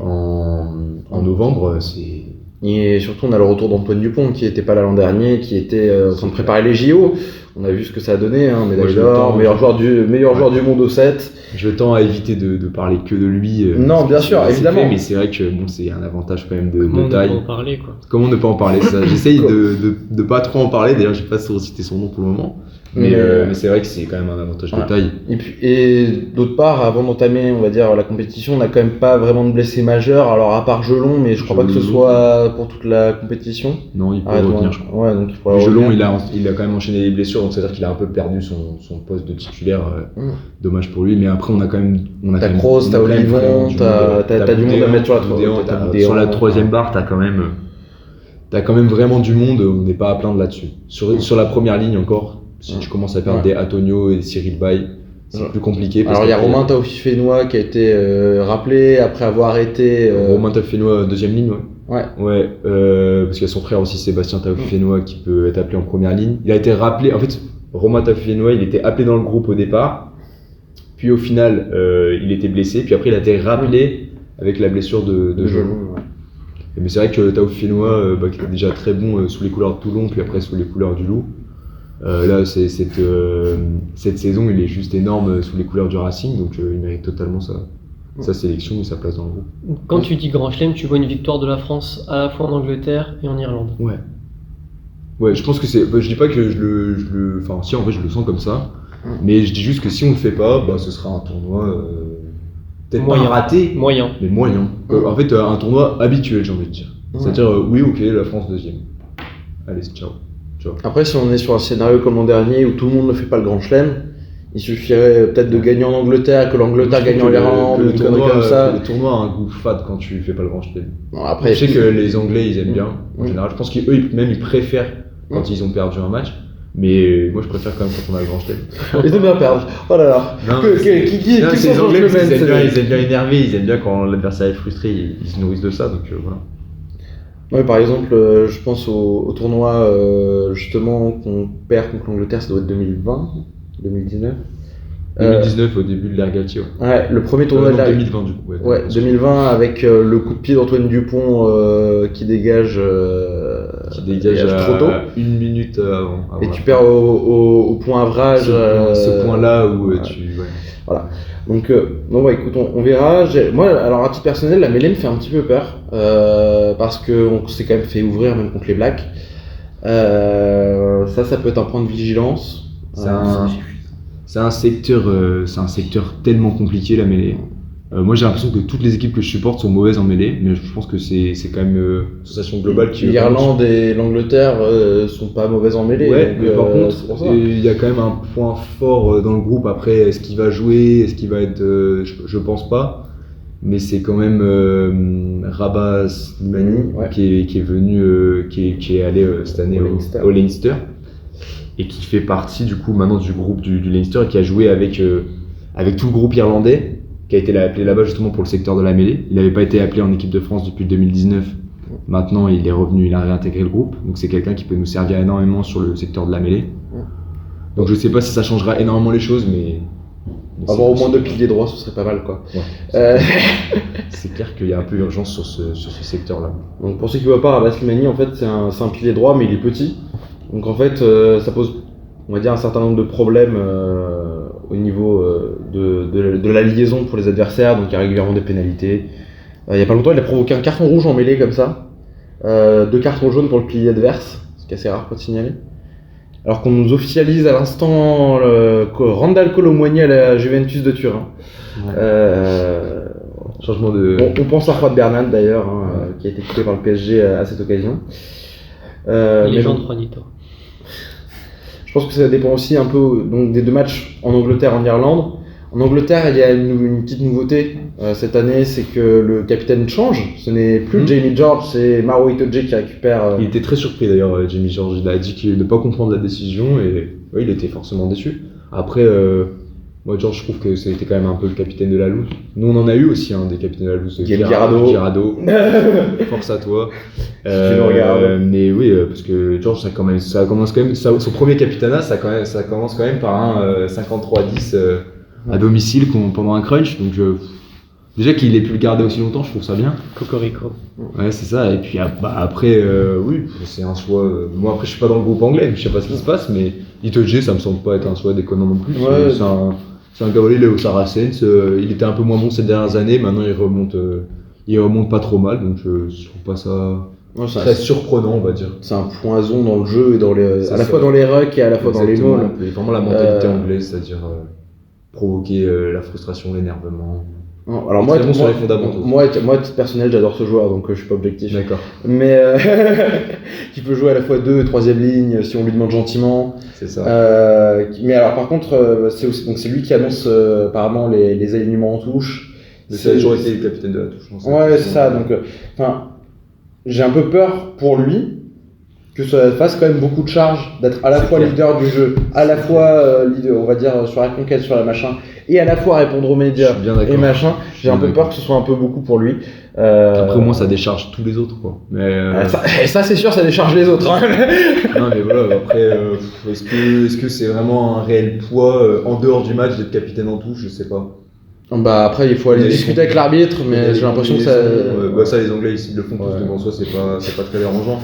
S2: en novembre, c'est.
S3: Et surtout, on a le retour d'Antoine Dupont qui était pas là l'an dernier, qui était en train de préparer les JO. On a vu ce que ça a donné, hein, médaille
S2: Ouais, je
S3: d'or,
S2: le
S3: meilleur joueur du monde au 7.
S2: Je tends à éviter de parler que de lui.
S3: Non, bien sûr,
S2: c'est
S3: évidemment.
S2: fait, mais c'est vrai que c'est un avantage quand même
S4: Comment
S2: de
S4: ne
S2: taille.
S4: pas en parler, quoi.
S2: Comment ne pas en parler, ça. J'essaye de pas trop en parler, d'ailleurs j'ai pas cité son nom pour le moment. Mais c'est vrai que c'est quand même un avantage de taille.
S3: Et d'autre part, avant d'entamer, on va dire, la compétition, on n'a quand même pas vraiment de blessés majeurs. Alors, à part Gelon, mais je crois pas que ce
S2: Gelon.
S3: soit pour toute la compétition.
S2: Non, il peut
S3: Arrête-moi.
S2: revenir, je crois.
S3: Ouais, donc il pourrait
S2: Gelon,
S3: revenir.
S2: il a quand même enchaîné les blessures, donc c'est-à-dire qu'il a un peu perdu son poste de titulaire. Dommage pour lui, mais après on a quand même.
S3: T'as Kroos, t'as Olivon, t'as du monde à mettre sur la
S2: Sur la troisième barre, t'as quand même vraiment du monde. On n'est pas à plaindre là-dessus. Sur la première ligne encore, si tu commences à perdre des Antonio et Cyril Bay, c'est plus compliqué.
S3: Alors il y a Romain Taofifénois qui a été rappelé après avoir été.
S2: Romain Taofifénois, deuxième ligne, ouais.
S3: Ouais.
S2: Ouais, parce qu'il y a son frère aussi, Sébastien Taufifénois, qui peut être appelé en première ligne. Il a été rappelé, en fait, Romain Taufifénois, il était appelé dans le groupe au départ, puis au final, il était blessé, puis après, il a été rappelé avec la blessure de genou.
S3: Ouais.
S2: Mais c'est vrai que Taufifénois, qui était déjà très bon sous les couleurs de Toulon, puis après sous les couleurs du Loup, là, cette saison, il est juste énorme sous les couleurs du Racing, donc il mérite totalement sa sélection et sa place dans le groupe.
S4: Quand tu dis Grand Chelem, tu vois une victoire de la France à la fois en Angleterre et en Irlande.
S2: Ouais, je pense que c'est. Je dis pas que enfin, si, en vrai, je le sens comme ça. Mais je dis juste que si on le fait pas, ce sera un tournoi. Peut-être pas
S4: Moyen.
S2: raté,
S4: Moyen.
S2: mais moyen. En fait, un tournoi habituel, j'ai envie de dire. C'est-à-dire, oui, ok, la France deuxième. Allez, ciao.
S3: Après, si on est sur un scénario comme l'an dernier où tout le monde ne fait pas le Grand Chelem, il suffirait peut-être de gagner en Angleterre, que l'Angleterre gagne en Irlande,
S2: le
S3: une connerie comme ça.
S2: Le tournoi a un goût fade quand tu fais pas le Grand Chelem.
S3: Bon, après,
S2: Je sais que les Anglais, ils aiment bien, en général. Je pense qu'eux, ils préfèrent quand ils ont perdu un match. Mais moi, je préfère quand même quand on a le Grand Chelem.
S3: ils aiment bien perdre. Oh là là.
S2: Non,
S3: Qui
S2: non,
S3: sont
S2: c'est les Anglais,
S3: Georges
S2: parce qu'ils
S3: Lemens,
S2: ils aiment bien énerver, ils aiment bien quand l'adversaire est frustré, ils se nourrissent de ça, donc voilà.
S3: Ouais, par exemple, je pense au tournoi justement qu'on perd contre l'Angleterre, ça doit être 2020, 2019.
S2: 2019 au début de l'ère Galtier.
S3: Ouais, le premier tournoi de la
S2: 2020 du coup.
S3: Ouais, 2020 avec le coup de pied d'Antoine Dupont qui dégage trop tôt.
S2: Une minute avant.
S3: Et tu perds au point avrage.
S2: Ce point-là où tu. Ouais.
S3: Voilà. Donc, écoute, on verra. Moi, alors à titre personnel, la mêlée me fait un petit peu peur parce qu'on s'est quand même fait ouvrir même contre les Blacks. Ça peut être un point de vigilance.
S2: C'est un secteur tellement compliqué, la mêlée. Moi, j'ai l'impression que toutes les équipes que je supporte sont mauvaises en mêlée, mais je pense que c'est quand même une sensation globale qui.
S3: L'Irlande et l'Angleterre sont pas mauvaises en mêlée.
S2: Ouais,
S3: donc,
S2: mais par contre, il y a quand même un point fort dans le groupe. Après, est-ce qu'il va jouer, est-ce qu'il va être, je pense pas. Mais c'est quand même Rabah Slimani qui est venu, qui est allé cette année au Leinster. Et qui fait partie du coup maintenant du groupe du Leinster et qui a joué avec tout le groupe irlandais, qui a été appelé là-bas justement pour le secteur de la mêlée. Il n'avait pas été appelé en équipe de France depuis 2019. Maintenant, il est revenu, il a réintégré le groupe. Donc c'est quelqu'un qui peut nous servir énormément sur le secteur de la mêlée. Donc je sais pas si ça changera énormément les choses, mais
S3: avoir au moins 2 piliers droits, ce serait pas mal, quoi.
S2: Ouais. C'est clair qu'il y a un peu urgence sur ce secteur-là.
S3: Donc pour ceux qui ne voient pas, Rabah Slimani, en fait, c'est un pilier droit, mais il est petit. Donc en fait, ça pose, on va dire, un certain nombre de problèmes au niveau de la liaison pour les adversaires. Donc il y a régulièrement des pénalités. Il n'y a pas longtemps, il a provoqué un carton rouge en mêlée comme ça. 2 cartons jaunes pour le pilier adverse, ce qui est assez rare pour te signaler. Alors qu'on nous officialise à l'instant Randal Colomboigny à la Juventus de Turin.
S2: Changement de.
S3: On pense à Juan Bernal d'ailleurs, qui a été coupé par le PSG à cette occasion.
S4: Légende Juanito.
S3: Je pense que ça dépend aussi un peu donc, des 2 matchs en Angleterre et en Irlande. En Angleterre, il y a une petite nouveauté cette année, c'est que le capitaine change. Ce n'est plus Jamie George, c'est Maro Itoje qui récupère.
S2: Il était très surpris d'ailleurs, Jamie George. Il a dit qu'il ne pas comprendre la décision et il était forcément déçu. Après, moi, George, je trouve que c'était quand même un peu le capitaine de la loose. Nous, on en a eu aussi des capitaines de la loose. Guirado. Force à toi. Mais oui, parce que George, ça commence quand même. Son premier capitanat, ça commence quand même par un 53-10 à domicile pendant un crunch. Donc, déjà qu'il ait pu le garder aussi longtemps, je trouve ça bien.
S4: Cocorico.
S2: Ouais, c'est ça. Et puis après, oui, c'est un choix. Moi, après, je suis pas dans le groupe anglais, je sais pas ce qui se passe, mais Itoje, ça me semble pas être un choix déconnant non plus.
S3: Ouais,
S2: c'est un gars, il est au Saracens. Il était un peu moins bon ces dernières années. Maintenant, il remonte pas trop mal. Donc, je trouve pas ça très surprenant, on va dire.
S3: C'est un poison dans le jeu et à la fois dans les rucks et à la fois dans les mauls.
S2: C'est vraiment la mentalité anglaise, c'est-à-dire provoquer la frustration, l'énervement.
S3: Alors moi, à titre personnel, j'adore ce joueur, donc je suis pas objectif.
S2: D'accord.
S3: Mais qui peut jouer à la fois 2 et 3e ligne si on lui demande gentiment.
S2: C'est ça.
S3: Mais alors par contre, c'est lui qui annonce apparemment les alignements en touche.
S2: Ça a toujours été le capitaine de la touche.
S3: Ouais, c'est ça. Donc, j'ai un peu peur pour lui que ça fasse quand même beaucoup de charges, d'être à la fois leader du jeu, à la fois leader, on va dire, sur la conquête, sur la machin, et à la fois répondre aux médias
S2: Je suis bien d'accord.
S3: et machin. J'ai un peu
S2: d'accord.
S3: peur que ce soit un peu beaucoup pour lui.
S2: Après, au moins, ça décharge tous les autres, quoi. Mais,
S3: Ça c'est sûr, ça décharge les autres. Hein.
S2: non, mais voilà, après, est-ce que c'est vraiment un réel poids en dehors du match d'être capitaine en touche? Je sais pas.
S3: Bah après, il faut aller
S2: Il y a
S3: discuter
S2: des
S3: avec l'arbitre, mais j'ai l'impression que ça.
S2: Ça, les Anglais, ils le font tous,
S3: Ouais.
S2: donc en soi, c'est pas très dérangeant.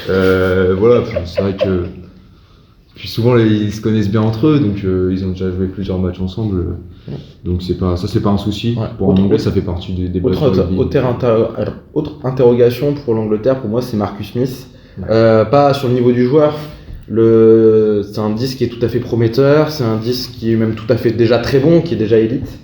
S2: Voilà, c'est vrai que. Puis souvent, ils se connaissent bien entre eux, donc ils ont déjà joué plusieurs matchs ensemble. Donc c'est pas un souci.
S3: Ouais.
S2: Pour un Anglais, ça fait partie des bases de rugby.
S3: Autre interrogation pour l'Angleterre, pour moi, c'est Marcus Smith.
S2: Ouais.
S3: Pas sur le niveau du joueur. C'est un 10 qui est tout à fait prometteur, c'est un 10 qui est même tout à fait déjà très bon, qui est déjà élite.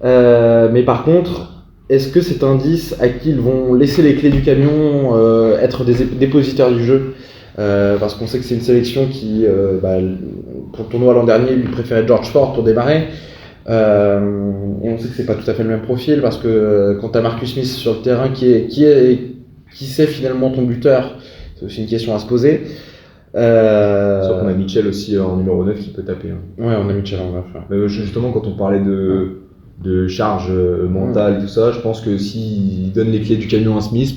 S3: Mais par contre, est-ce que c'est un 10 à qui ils vont laisser les clés du camion, être des dépositaires du jeu? Parce qu'on sait que c'est une sélection qui, pour le tournoi l'an dernier, lui préférait George Ford pour démarrer. Et on sait que c'est pas tout à fait le même profil parce que quand tu as Marcus Smith sur le terrain qui sait finalement ton buteur, c'est aussi une question à se poser.
S2: Sauf qu'on a Mitchell aussi en numéro 9 qui peut taper. Hein.
S3: Ouais, on a Mitchell en 9.
S2: Mais justement, quand on parlait de charge mentale, tout ça, je pense que s'il donne les clés du camion à Smith,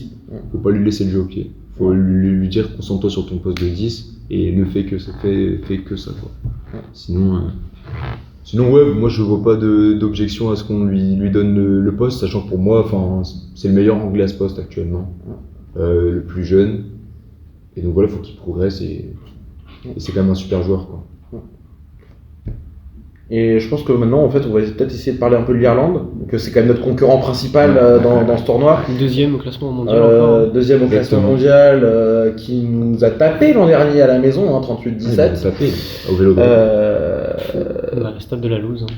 S2: faut pas lui laisser le jeu au pied. Faut lui dire concentre-toi sur ton poste de 10 et ne fais que ça, fais que ça quoi. Sinon ouais, moi je vois pas d'objection à ce qu'on lui donne le poste, sachant que pour moi, c'est le meilleur Anglais à ce poste actuellement, le plus jeune. Et donc voilà, faut qu'il progresse et c'est quand même un super joueur quoi.
S3: Et je pense que maintenant, en fait, on va peut-être essayer de parler un peu de l'Irlande, que c'est quand même notre concurrent principal dans ce tournoi.
S4: Deuxième au classement mondial encore.
S3: Deuxième au classement mondial, qui nous a tapé l'an dernier à la maison, hein, 38-17.
S2: Tapé au Vélodrome.
S4: Le stade de la Louse. Hein.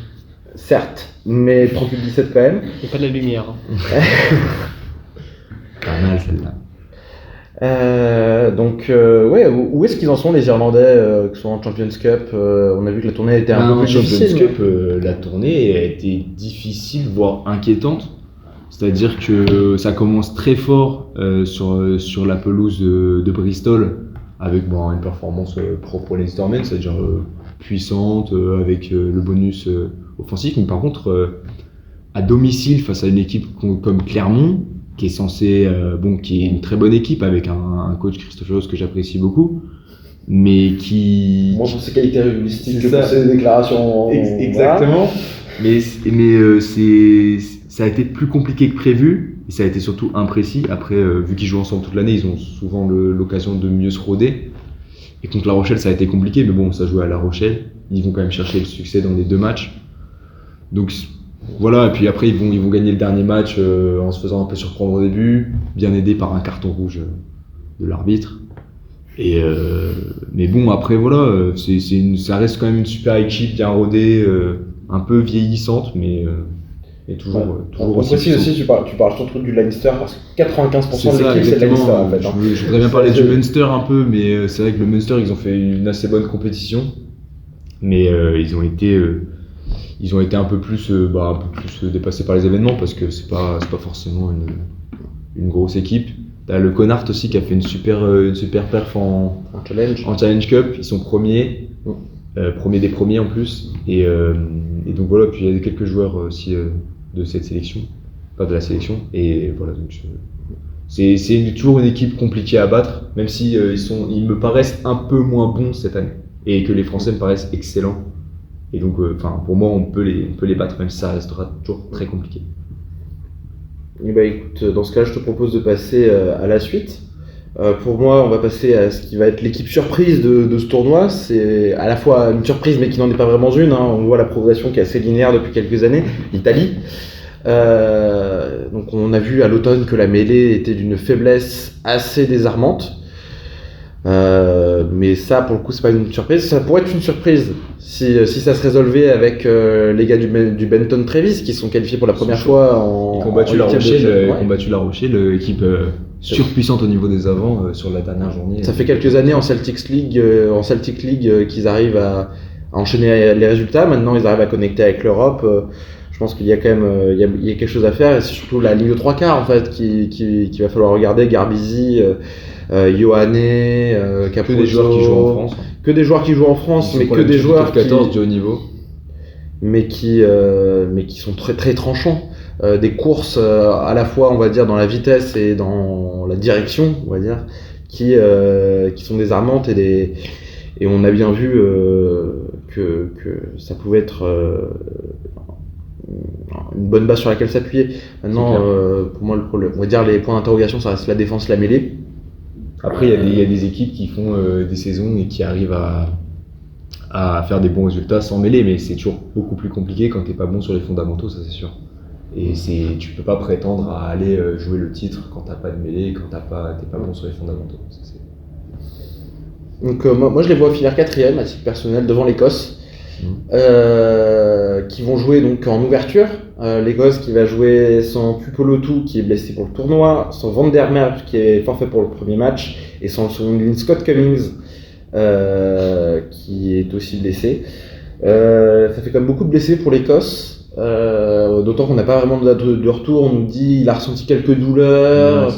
S3: Certes, mais 38-17 quand même.
S4: Et pas de la lumière. Hein.
S2: Pas mal celle-là.
S3: Où est-ce qu'ils en sont les Irlandais, que ce soit en Champions Cup? On a vu que la tournée était un peu plus difficile.
S2: Champions Cup, la tournée a été difficile, voire inquiétante. C'est-à-dire que ça commence très fort sur la pelouse de Bristol, avec une performance propre aux Leinstermen, c'est-à-dire puissante, avec le bonus offensif. Mais par contre, à domicile, face à une équipe comme Clermont, qui est censé, qui est une très bonne équipe avec un coach Christophe Joos que j'apprécie beaucoup, mais qui...
S3: Moi, pour ses qualités rugbystiques,
S2: C'est
S3: pour
S2: ça.
S3: ses déclarations...
S2: Exactement. Mais ça a été plus compliqué que prévu, et ça a été surtout imprécis. Après, vu qu'ils jouent ensemble toute l'année, ils ont souvent l'occasion de mieux se roder. Et contre La Rochelle, ça a été compliqué, mais bon, ça jouait à La Rochelle. Ils vont quand même chercher le succès dans les 2 matchs. Donc voilà, et puis après ils vont gagner le dernier match en se faisant un peu surprendre au début, bien aidé par un carton rouge de l'arbitre. Mais bon, après voilà, ça reste quand même une super équipe, bien rodée, un peu vieillissante, mais toujours
S3: On
S2: aussi
S3: précise
S2: puissante.
S3: aussi, tu parles surtout du Leinster, parce que 95%
S2: C'est
S3: de
S2: ça,
S3: l'équipe c'est le Leinster
S2: exactement.
S3: en fait. Hein.
S2: Je voudrais bien parler du Munster un peu, mais c'est vrai que le Munster, ils ont fait une assez bonne compétition, mais ils ont été un peu plus dépassés par les événements parce que c'est pas forcément une grosse équipe. T'as le Connacht aussi qui a fait une super perf en Challenge Cup. Ils sont premiers, premiers des premiers en plus. Et donc voilà, puis il y a quelques joueurs aussi de cette sélection, pas de la sélection. Et voilà, donc c'est toujours une équipe compliquée à battre, même si ils me paraissent un peu moins bons cette année et que les Français me paraissent excellents. Et donc, pour moi, on peut les battre, même si ça restera toujours très compliqué.
S3: Et écoute, dans ce cas, je te propose de passer à la suite. Pour moi, on va passer à ce qui va être l'équipe surprise de ce tournoi. C'est à la fois une surprise, mais qui n'en est pas vraiment une. Hein. On voit la progression qui est assez linéaire depuis quelques années. L'Italie. Donc, on a vu à l'automne que la mêlée était d'une faiblesse assez désarmante. Mais ça, pour le coup, c'est pas une surprise. Ça pourrait être une surprise si ça se résolvait avec les gars du Benton Trevis qui sont qualifiés pour la première fois en.
S2: Ils ont combattu La Rochelle, équipe surpuissante au niveau des avants sur la dernière journée.
S3: Ça fait quelques années en Celtic League qu'ils arrivent à enchaîner les résultats. Maintenant, ils arrivent à connecter avec l'Europe. Je pense qu'il y a quand même il y a quelque chose à faire, et c'est surtout la ligne de 3/4 en fait qui va falloir regarder. Garbisi, Ioane,
S2: Que des joueurs qui jouent en France.
S3: Que des joueurs qui jouent en France,
S2: Ils
S3: mais
S2: sont pour
S3: que
S2: la
S3: des
S2: petite
S3: joueurs
S2: top 14 de haut niveau.
S3: mais qui sont très très tranchants. Des courses à la fois, on va dire, dans la vitesse et dans la direction, on va dire, qui sont désarmantes, et on a bien vu que ça pouvait être une bonne base sur laquelle s'appuyer. Maintenant, pour moi, on va dire les points d'interrogation, ça reste la défense, la mêlée.
S2: Après, il y a des équipes qui font des saisons et qui arrivent à faire des bons résultats sans mêler, mais c'est toujours beaucoup plus compliqué quand t'es pas bon sur les fondamentaux, ça c'est sûr. Et tu peux pas prétendre à aller jouer le titre quand t'as pas de mêlée, quand t'es pas bon sur les fondamentaux. Ça,
S3: Donc moi je les vois finir 4e à titre personnel devant l'Écosse, qui vont jouer donc en ouverture. L'Écosse qui va jouer sans Tupolotu qui est blessé pour le tournoi, sans Van der Merwe qui est forfait pour le premier match, et sans le second ligne Scott Cummings qui est aussi blessé. Ça fait quand même beaucoup de blessés pour l'Écosse. D'autant qu'on n'a pas vraiment de date de retour. On nous dit qu'il a ressenti quelques douleurs.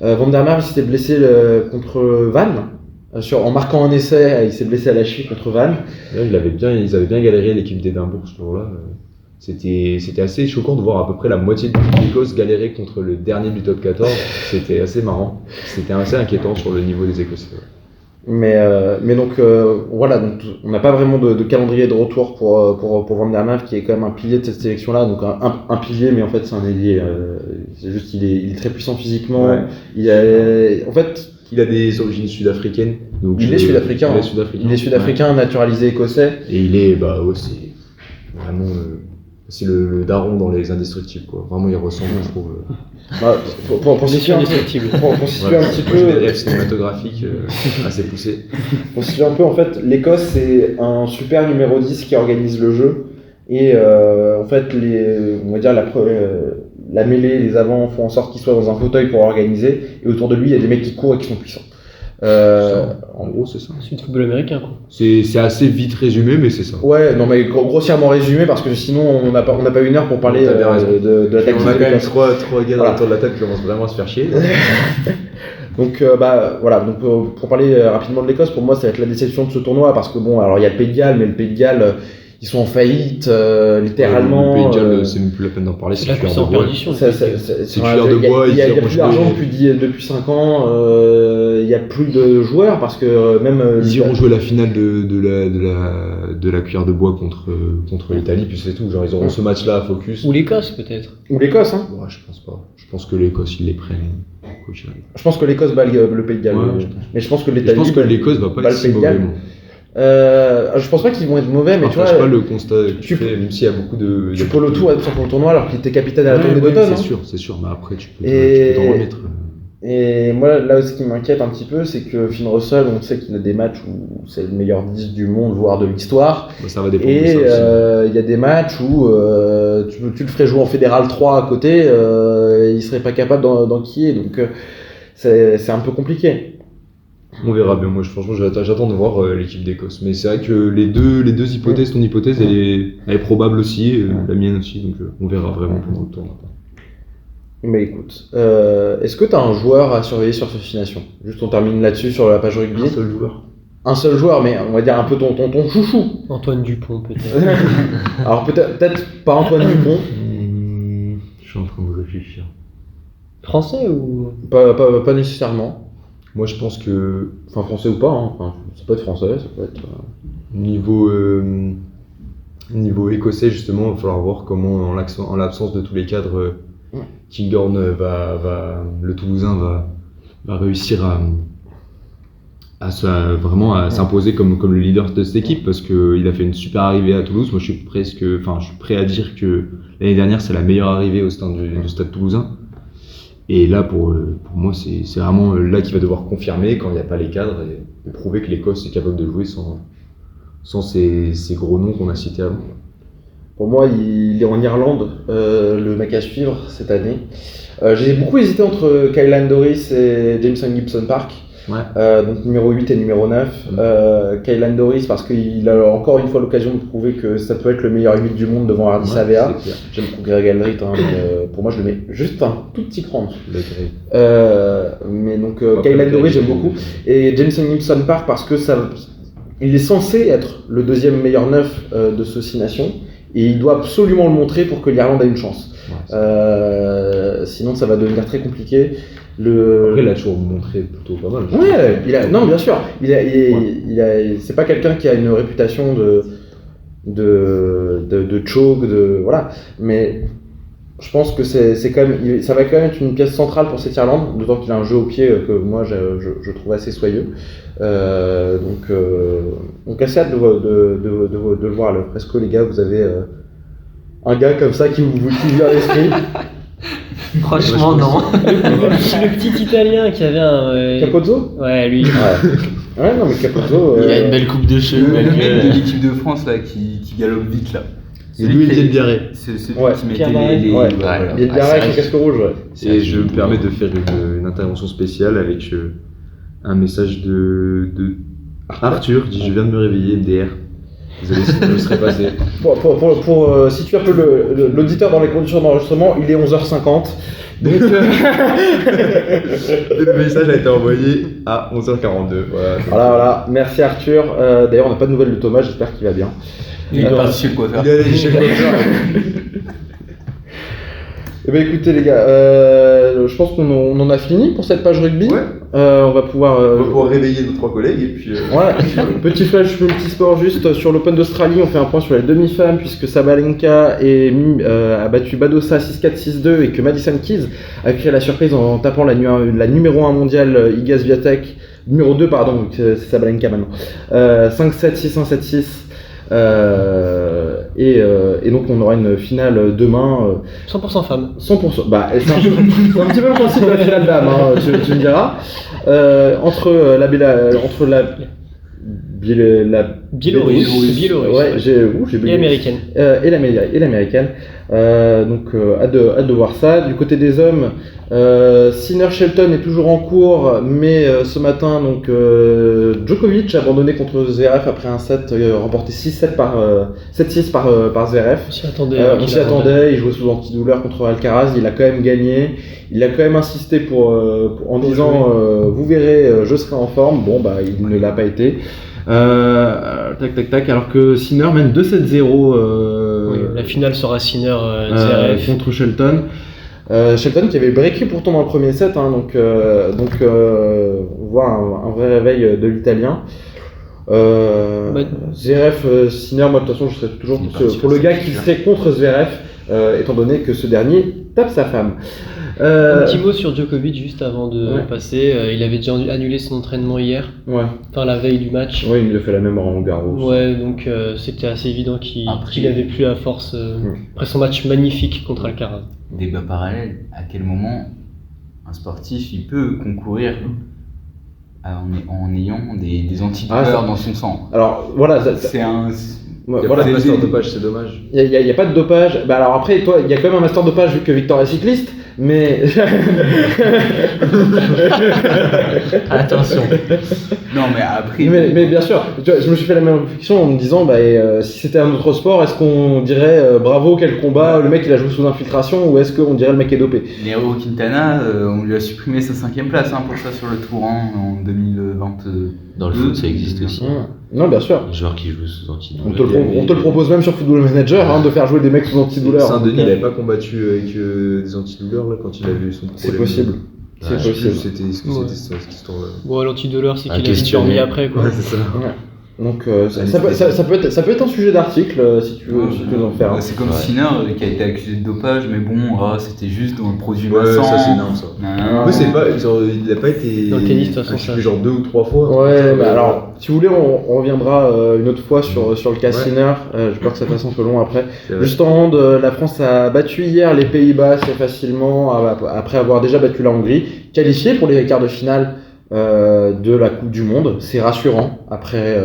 S3: Van der Merwe s'était blessé contre Vannes. En marquant un essai, il s'est blessé à la cheville contre Vannes.
S2: Là, ils avaient bien galéré, l'équipe d'Édimbourg ce jour-là. C'était assez choquant de voir à peu près la moitié de l'Écosse galérer contre le dernier du top 14. C'était assez marrant. C'était assez inquiétant sur le niveau des Écossais.
S3: Mais donc voilà, donc on n'a pas vraiment de calendrier de retour pour Van der Merwe, qui est quand même un pilier de cette sélection-là. Donc un pilier, mais en fait c'est un ailier. C'est juste qu'il est très puissant physiquement.
S2: Ouais.
S3: Il
S2: a des origines sud-africaines. Donc
S3: il est sud-africain. Il est sud-africain, naturalisé écossais.
S2: Et il est, c'est vraiment, c'est le daron dans les indestructibles, quoi. Vraiment, il ressemble, je trouve.
S3: Pour situer un petit peu
S2: des rêves cinématographiques assez poussés.
S3: Pour situer un peu, en fait, l'Écosse c'est un super numéro 10 qui organise le jeu, et en fait on va dire la mêlée, les avants font en sorte qu'il soit dans un fauteuil pour organiser, et autour de lui il y a des mecs qui courent et qui sont puissants.
S2: En gros, c'est ça.
S4: C'est du football américain, quoi.
S2: C'est assez vite résumé, mais c'est ça.
S3: Ouais, non mais grossièrement résumé, parce que sinon on n'a pas une heure pour parler de l'attaque.
S2: On a quand même trois gars dans le tour de l'attaque qui commencent vraiment à se faire chier.
S3: Donc voilà, donc pour parler rapidement de l'Écosse, pour moi ça va être la déception de ce tournoi, parce que bon, alors il y a le Pays de Galles, mais le Pays de Galles ils sont en faillite, littéralement.
S2: Le Pays de Galles, c'est même plus la peine d'en parler, c'est cuillère de bois.
S3: C'est cuillère de bois. Il n'y a plus d'argent depuis 5 ans. Il n'y a plus de joueurs, parce que même.
S2: Ils iront jouer la finale de la cuillère de bois contre l'Italie, puis c'est tout. Genre ils auront ce match-là à focus.
S4: Ou l'Écosse, peut-être.
S3: Ou l'Écosse, hein.
S2: Ouais, je pense pas. Je pense que l'Écosse ils les prennent.
S3: Je pense que l'Écosse bat le Pays de Galles.
S2: Ouais,
S3: mais je pense que l'Italie.
S2: Je pense que l'Écosse va pas être si mauvais.
S3: Je pense pas qu'ils vont être mauvais, mais tu vois.
S2: Je pas le constat que tu fais, même s'il y a beaucoup de.
S3: Tu peux l'auto absent pour le tournoi alors qu'il était capitaine à la tournée d'automne.
S2: C'est sûr, mais après tu peux t'en remettre.
S3: Et moi, là, ce qui m'inquiète un petit peu, c'est que Finn Russell, on sait qu'il a des matchs où c'est le meilleur 10 du monde, voire de l'histoire.
S2: Ça va dépendre
S3: et
S2: de ça
S3: il y a des matchs où tu le ferais jouer en Fédéral 3 à côté, il serait pas capable d'enquiller. Donc c'est un peu compliqué.
S2: On verra bien. Moi, franchement, j'attends de voir l'équipe d'Écosse. Mais c'est vrai que les deux hypothèses, ton hypothèse, elle est probable aussi, la mienne aussi. Donc on verra vraiment pendant le tournoi.
S3: Mais écoute, est-ce que tu as un joueur à surveiller sur cette destination ? Juste on termine là-dessus sur la page rugby. Un seul joueur, mais on va dire un peu ton chouchou.
S4: Antoine Dupont, peut-être.
S3: Alors peut-être pas Antoine Dupont.
S2: Je suis en train de réfléchir.
S4: Français ou
S3: Pas nécessairement.
S2: Moi je pense que...
S3: Enfin français ou pas, hein. Enfin, ça peut être français, ça peut être...
S2: Niveau écossais justement, il va falloir voir comment en l'absence de tous les cadres... Kinghorn le Toulousain va réussir à s'imposer comme le leader de cette équipe, parce qu'il a fait une super arrivée à Toulouse. Moi je suis prêt à dire que l'année dernière c'est la meilleure arrivée au stade du Stade Toulousain. Et là pour moi c'est vraiment là qu'il va devoir confirmer quand il n'y a pas les cadres et prouver que l'Écosse est capable de jouer sans ces gros noms qu'on a cités avant.
S3: Pour moi, il est en Irlande, le mec à suivre cette année. J'ai beaucoup hésité entre Kylan Doris et Jameson Gibson Park. donc numéro 8 et numéro 9. Kaylan Doris, parce qu'il a encore une fois l'occasion de prouver que ça peut être le meilleur 8 du monde devant Hardy Savea. J'aime beaucoup Greg Aldrit, mais pour moi je le mets juste un tout petit cran en dessous. Mais donc Kaylan Doris, j'aime beaucoup. Et Jameson Gibson Park, parce que il est censé être le deuxième meilleur 9 de ce 6 nations. Et il doit absolument le montrer pour que l'Irlande ait une chance. Sinon, ça va devenir très compliqué.
S2: Après, il a toujours montré plutôt pas mal.
S3: Ouais, non, bien sûr. C'est pas quelqu'un qui a une réputation de choke, voilà. Mais je pense que ça va quand même être une pièce centrale pour cette Irlande, d'autant qu'il a un jeu au pied que moi je trouve assez soyeux. Donc assez hâte de le voir à l'Fresco, les gars. Vous avez un gars comme ça qui vous vient à l'esprit?
S6: Franchement, non.
S4: Le petit Italien qui avait un...
S3: Capozzo?
S4: Ouais, lui.
S3: Ouais, non, mais Capozzo...
S6: Il a une belle coupe de cheveux.
S5: Le mec de l'équipe de France là, qui galope vite là.
S2: C'est lui et Biarré.
S5: C'est celui qui
S4: Pierre
S5: mettait les...
S3: Ouais. Il y a Biarré avec le casque rouge.
S2: Et je me permets de faire une intervention spéciale avec un message de Arthur, dit: je viens de me réveiller, MDR. Désolé si je serais passé.
S3: Pour situer un peu l'auditeur dans les conditions d'enregistrement, il est 11h50. Donc,
S2: le message a été envoyé à 11h42.
S3: Voilà. Merci Arthur. D'ailleurs, on n'a pas de nouvelles de Thomas, j'espère qu'il va bien.
S5: Il est parti chez le coiffeur.
S2: Il est allé chez le coiffeur.
S3: Eh bien écoutez les gars, je pense qu'on en a fini pour cette page rugby.
S2: Ouais.
S3: On va pouvoir
S2: réveiller nos 3 collègues et puis...
S3: Voilà, petit flash multisport juste sur l'Open d'Australie, on fait un point sur les demi-femmes puisque Sabalenka a battu Badosa 6-4, 6-2 et que Madison Keys a créé la surprise en tapant la numéro 1 mondiale Iga Swiatek, numéro 2 pardon, c'est Sabalenka maintenant, 5-7, 6-1, 7-6. Et donc on aura une finale demain
S4: 100% femmes.
S3: 100%, bah c'est un petit peu le principe de la finale dame, hein, tu me diras. Entre la Biélorusse, ouais,
S4: et américaine.
S3: Et l'américaine. Donc hâte de voir ça. Du côté des hommes, Sinner Shelton est toujours en cours, mais ce matin donc Djokovic a abandonné contre Zverev après un set remporté 7-6 par Zverev.
S4: On s'y attendait.
S3: On s'y attendait, il jouait sous antidouleur contre Alcaraz, il a quand même gagné. Il a quand même insisté en disant vous verrez, je serai en forme. Bon bah il ne l'a pas été. Alors que Sinner mène 2-7-0.
S4: La finale sera Sinner-Zverev
S3: contre Shelton. Shelton qui avait breaké pourtant dans le premier set, hein, donc on voit un vrai réveil de l'Italien. Zverev, Sinner, moi de toute façon je serais toujours pour le gars qui serait contre Zverev, étant donné que ce dernier tape sa femme.
S4: Un petit mot sur Djokovic juste avant de passer. Il avait déjà annulé son entraînement hier, enfin la veille du match.
S3: Ouais, il nous a fait la même à Roland Garros.
S4: Ouais, donc c'était assez évident qu'il avait plus la force après son match magnifique contre Alcaraz.
S5: Débat parallèle, à quel moment un sportif il peut concourir en ayant des antidouleurs dans son sang?
S3: Alors voilà,
S5: c'est un...
S2: Il n'y a pas de master dopage, c'est dommage.
S3: Il n'y a pas de dopage. Bah alors après, toi, il y a quand même un master dopage vu que Victor est cycliste, mais...
S6: Attention.
S5: Non mais après...
S3: Mais bien sûr, je me suis fait la même réflexion en me disant, si c'était un autre sport, est-ce qu'on dirait bravo, quel combat, le mec il a joué sous infiltration, ou est-ce qu'on dirait le mec est dopé?
S5: Nero Quintana, on lui a supprimé sa 5ème place pour ça sur le Tour en 2022.
S6: Dans le foot, ça existe aussi.
S3: Non, bien sûr.
S6: Les joueurs qui jouent sous antidouleur.
S3: On te le propose même sur Football Manager, de faire jouer des mecs sous antidouleur.
S2: Saint-Denis, il n'avait pas combattu avec des antidouleurs là, quand il avait eu son problème.
S3: C'est possible.
S2: C'est possible. C'était cette histoire-là.
S4: Bon, l'antidouleur, c'est qu'il a vite dormi après, quoi.
S2: Ouais, c'est ça.
S3: Donc ça peut être un sujet d'article si tu veux en faire.
S5: C'est comme Sinner qui a été accusé de dopage, mais bon, c'était juste dans le produit
S2: massant. Ça c'est énorme ça. Mais c'est pas, il a pas été
S4: dans le tennis de toute façon,
S2: genre 2 ou 3 fois.
S3: Ouais, alors si vous voulez on reviendra une autre fois sur le cas Sinner. J'ai peur que ça fasse un peu long après. Juste en hand, la France a battu hier les Pays-Bas assez facilement après avoir déjà battu la Hongrie, qualifiée pour les quarts de finale de la Coupe du Monde. C'est rassurant après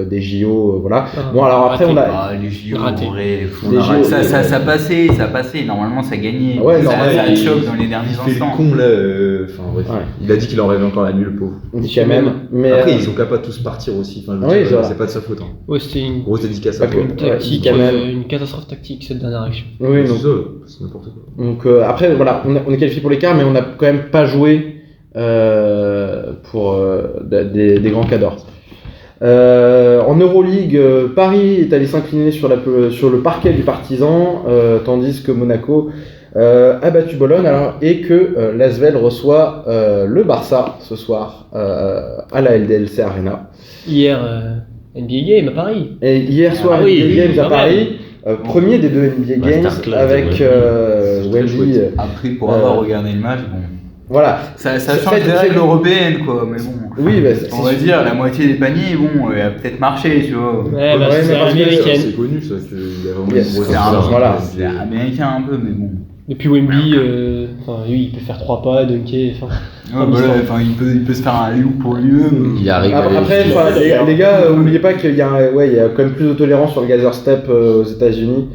S3: des JO, voilà. Bon, alors après, on a.
S5: Ah, les JO,
S4: Raté.
S5: en vrai,
S3: Les JO,
S5: ça passait. Normalement, ça gagnait.
S3: Ouais,
S5: ça
S3: normalement,
S5: choque dans les derniers
S2: Il fait le
S5: instants.
S2: con là, enfin bref.
S3: Ouais.
S2: Il a dit qu'il en rêvait encore la nuit, le pauvre.
S3: On dit quand même. Mais
S2: Après, ils ont qu'à pas tous partir aussi. Enfin, je veux
S3: Oui,
S2: dire,
S3: c'est vrai.
S2: c'est pas de sa faute. Hein.
S4: Ouais, c'était une,
S2: Grosse dédicace à
S3: Pas
S2: toi.
S3: que-
S4: tactique,
S3: Ouais, Kamel.
S4: une catastrophe tactique cette dernière action.
S3: oui,
S2: C'est
S3: donc,
S2: ça, c'est n'importe quoi.
S3: donc, après, voilà, on est qualifié pour les quarts, mais on n'a quand même pas joué pour des grands cadors. En Euroleague, Paris est allé s'incliner sur le parquet du Partizan, tandis que Monaco a battu Bologne, et que l'Asvel reçoit le Barça ce soir à la LDLC Arena.
S4: Hier, NBA Game à Paris.
S3: Et hier soir,
S4: Ah oui,
S3: NBA
S4: oui,
S3: Games à
S4: quand
S3: Paris, premier des deux NBA Games
S6: Masterclass,
S3: avec Wemby.
S5: Après, pour avoir regardé le match, bon.
S3: Voilà.
S5: Ça
S3: C'est-
S5: change des
S3: c'est-
S5: règles européennes, quoi, mais bon.
S3: Oui, bah,
S5: On va dire, la moitié des paniers, bon, il a peut-être marché, tu vois.
S4: Ouais, bah,
S3: ouais,
S4: c'est
S3: mais parce que
S4: américaine.
S2: C'est connu ça, qu'il y a vraiment
S3: Yes.
S2: une grosse
S5: C'est un,
S2: différence.
S3: voilà.
S5: c'est américain un peu, mais bon.
S4: Depuis Wemby, enfin, lui, il peut faire 3 pas, dunker. Enfin,
S5: Ouais, voilà, enfin, il peut se faire un loup pour lui-même.
S6: Il arrive à
S3: Après,
S6: aller-
S3: enfin, les gars, oubliez pas qu'il y a, il y a quand même plus de tolérance sur le Gather Step aux États-Unis.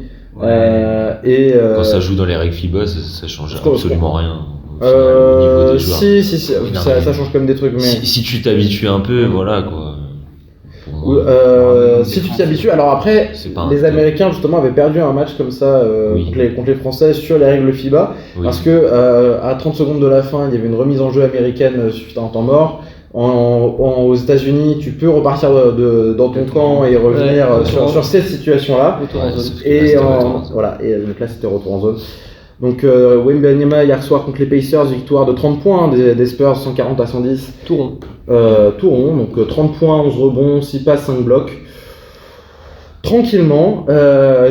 S3: Et
S6: Quand ça joue dans les règles FIBA, ça change
S3: Je crois-
S6: absolument rien. Au final, au niveau des joueurs.
S3: si,
S6: Non,
S3: ça
S6: mais-
S3: change quand même des trucs, mais
S6: Si tu t'habitues un peu, voilà quoi. Pour
S3: ou,
S6: moi,
S3: si tu t'y habitues. Alors après,
S6: c'est pas un
S3: les
S6: thème.
S3: Américains justement avaient perdu un match comme ça
S6: Oui.
S3: contre les Français sur les règles FIBA,
S6: Oui.
S3: parce que à 30 secondes de la fin, il y avait une remise en jeu américaine suite à un temps mort. Aux États-Unis, tu peux repartir dans ton camp et revenir
S4: Ouais,
S3: sur cette situation-là.
S4: retour en
S6: Ouais,
S4: zone.
S6: sauf que
S3: Et
S6: là, c'était retour en zone.
S3: voilà, et donc là c'était retour en zone. Donc Wembanyama hier soir contre les Pacers, victoire de 30 points des Spurs, 140 à 110,
S4: Tout rond.
S3: tout rond, donc 30 points, 11 rebonds, 6 passes, 5 blocs. Tranquillement, il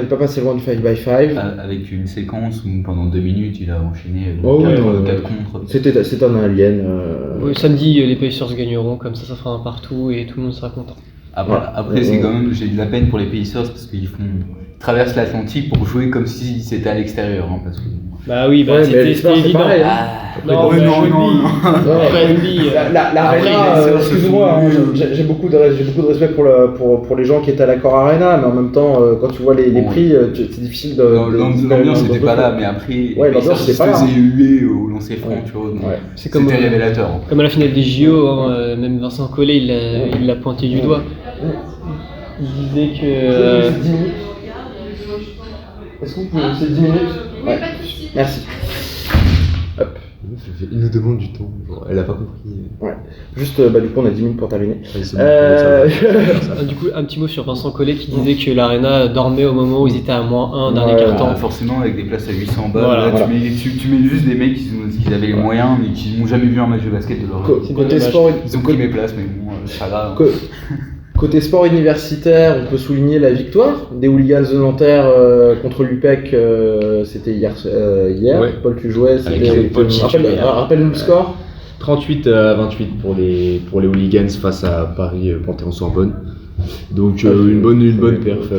S3: n'est pas passé loin du 5x5.
S5: Avec une séquence où pendant 2 minutes, il a enchaîné
S3: Oh oui,
S5: 4 contre.
S3: C'est un alien.
S4: Oui, samedi, les Pacers gagneront, comme ça fera un partout et tout le monde sera content.
S5: Après c'est quand même, j'ai de la peine pour les Pacers parce qu'ils traversent l'Atlantique pour jouer comme si c'était à l'extérieur. Hein, parce que...
S4: Bah oui, bah,
S3: Ouais, mais
S4: c'était
S3: les Spurs, c'est
S4: évident.
S3: pareil, hein.
S4: Non,
S5: Ouais,
S4: mais
S5: non,
S4: Wemby-
S5: non, non.
S4: Après Wemby,
S3: L'arena,
S5: Après, les Spurs se
S3: excuse-moi,
S5: font
S3: hein,
S5: mieux.
S3: j'ai beaucoup de respect pour les gens qui étaient à l'Accor Arena, mais en même temps, quand tu vois les
S5: Ouais.
S3: prix, c'est difficile de.
S5: L'ambiance n'était pas là, mais après,
S3: Ouais,
S5: les
S3: l'ambiance
S5: Pacers
S3: était pas là.
S5: se faisaient huer au lancer franc,
S3: Ouais.
S5: tu vois. donc
S3: Ouais.
S4: c'est comme,
S5: C'était révélateur. hein.
S4: comme à la finale des JO, hein, même Vincent Collet, il l'a pointé du doigt. Il disait que.
S3: C'est 10 minutes. Est-ce qu'on peut. C'est 10 minutes Ouais. Merci.
S2: Il nous demande du temps. Genre, elle a pas compris.
S3: Juste, du coup, on a 10 minutes pour terminer.
S2: Allez, c'est bon,
S4: Ah, du coup, un petit mot sur Vincent Collet qui disait que l'Arena dormait au moment où ils étaient à -1 dernier
S3: Ouais,
S4: quart-temps.
S5: Forcément, avec des places à 800 balles,
S4: Voilà,
S5: là,
S3: voilà.
S5: tu mets juste des mecs qui avaient les moyens, mais qui n'ont jamais vu un match de basket de leur vie.
S4: C'est
S3: Côté
S4: dommage.
S3: sport,
S5: Ils ont pris mes places, mais bon, c'est pas grave.
S3: Côté sport universitaire, on peut souligner la victoire des Hooligans de Nanterre contre l'UPEC. C'était hier.
S2: Ouais.
S3: Paul, tu jouais.
S6: Avec
S3: c'était-
S6: un Paul titulaire.
S3: Rappelle-nous le score.
S2: 38 à 28 pour les Hooligans face à Paris Panthéon-Sorbonne. Donc une bonne perf.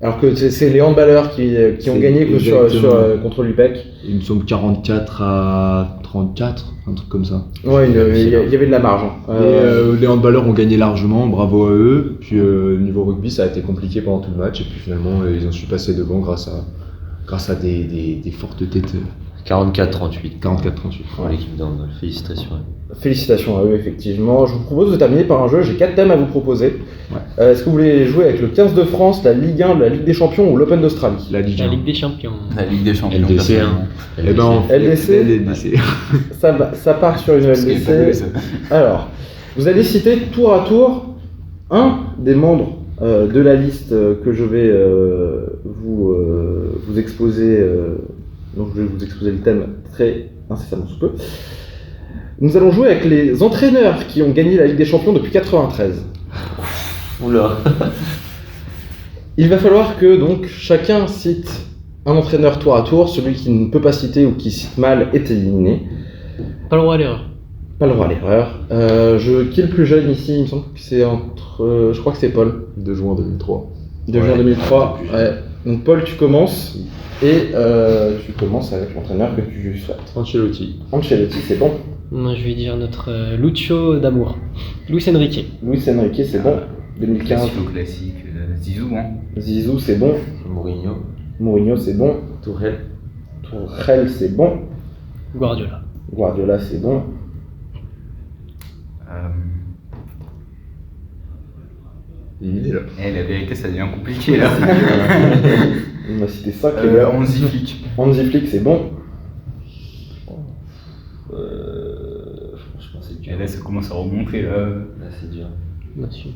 S3: Alors que c'est les handballeurs qui ont
S2: C'est
S3: gagné que
S2: exactement.
S3: contre l'UPEC.
S2: Il me semble 44 à 34, un truc comme ça.
S3: Ouais, il y avait de la marge. Hein.
S2: Et, les handballeurs ont gagné largement, bravo à eux. Puis niveau rugby, ça a été compliqué pendant tout le match. Et puis finalement, ils ont su passer devant grâce à des fortes têtes.
S6: 44-38
S2: 44-38.
S6: pour l'équipe d'handball. Félicitations.
S3: Félicitations à eux, effectivement. Je vous propose de terminer par un jeu. J'ai 4 thèmes à vous proposer.
S2: Ouais.
S3: Est-ce que vous voulez jouer avec le 15 de France, la Ligue 1, la Ligue des Champions ou l'Open d'Australie?
S2: La Ligue
S4: La
S2: 1.
S4: Ligue des Champions.
S5: La Ligue des Champions.
S6: LDC,
S5: personnellement.
S6: hein.
S2: Eh ben, on fait
S3: LDC.
S2: LDC.
S3: Ça part sur une
S5: Parce qu'il y a pas de
S3: LDC.
S5: ça.
S3: Alors, vous allez citer tour à tour un des membres de la liste que je vais vous exposer. Donc, je vais vous exposer le thème très incessamment sous peu. Nous allons jouer avec les entraîneurs qui ont gagné la Ligue des Champions depuis 93.
S6: Oula.
S3: Il va falloir que donc chacun cite un entraîneur tour à tour. Celui qui ne peut pas citer ou qui cite mal est éliminé.
S4: Pas le droit à l'erreur.
S3: Pas le droit à l'erreur. Qui est le plus jeune ici? Il me semble que c'est entre. Je crois que c'est Paul.
S2: 2 juin 2003.
S3: De juin 2003. Ouais. Donc Paul, tu commences. Et tu commences avec l'entraîneur que tu souhaites.
S2: Ancelotti.
S3: Ancelotti, c'est bon.
S4: Moi, je vais dire notre Lucho d'amour. Luis Enrique.
S3: Luis Enrique, c'est bon. 2015.
S5: Classique, Zizou, hein.
S3: Zizou, c'est bon.
S6: Mourinho,
S3: Mourinho, c'est bon.
S6: Tourelle.
S3: Tourelle, c'est bon.
S4: Guardiola.
S3: Guardiola, c'est bon.
S2: Il est là.
S5: La vérité, ça devient compliqué là.
S3: On a cité 5 les gars.
S5: Hansi Flick.
S3: Hansi Flick, c'est bon.
S6: Franchement, c'est dur.
S5: Et là, ça commence à remonter là.
S6: Là, c'est dur.
S4: Là-dessus.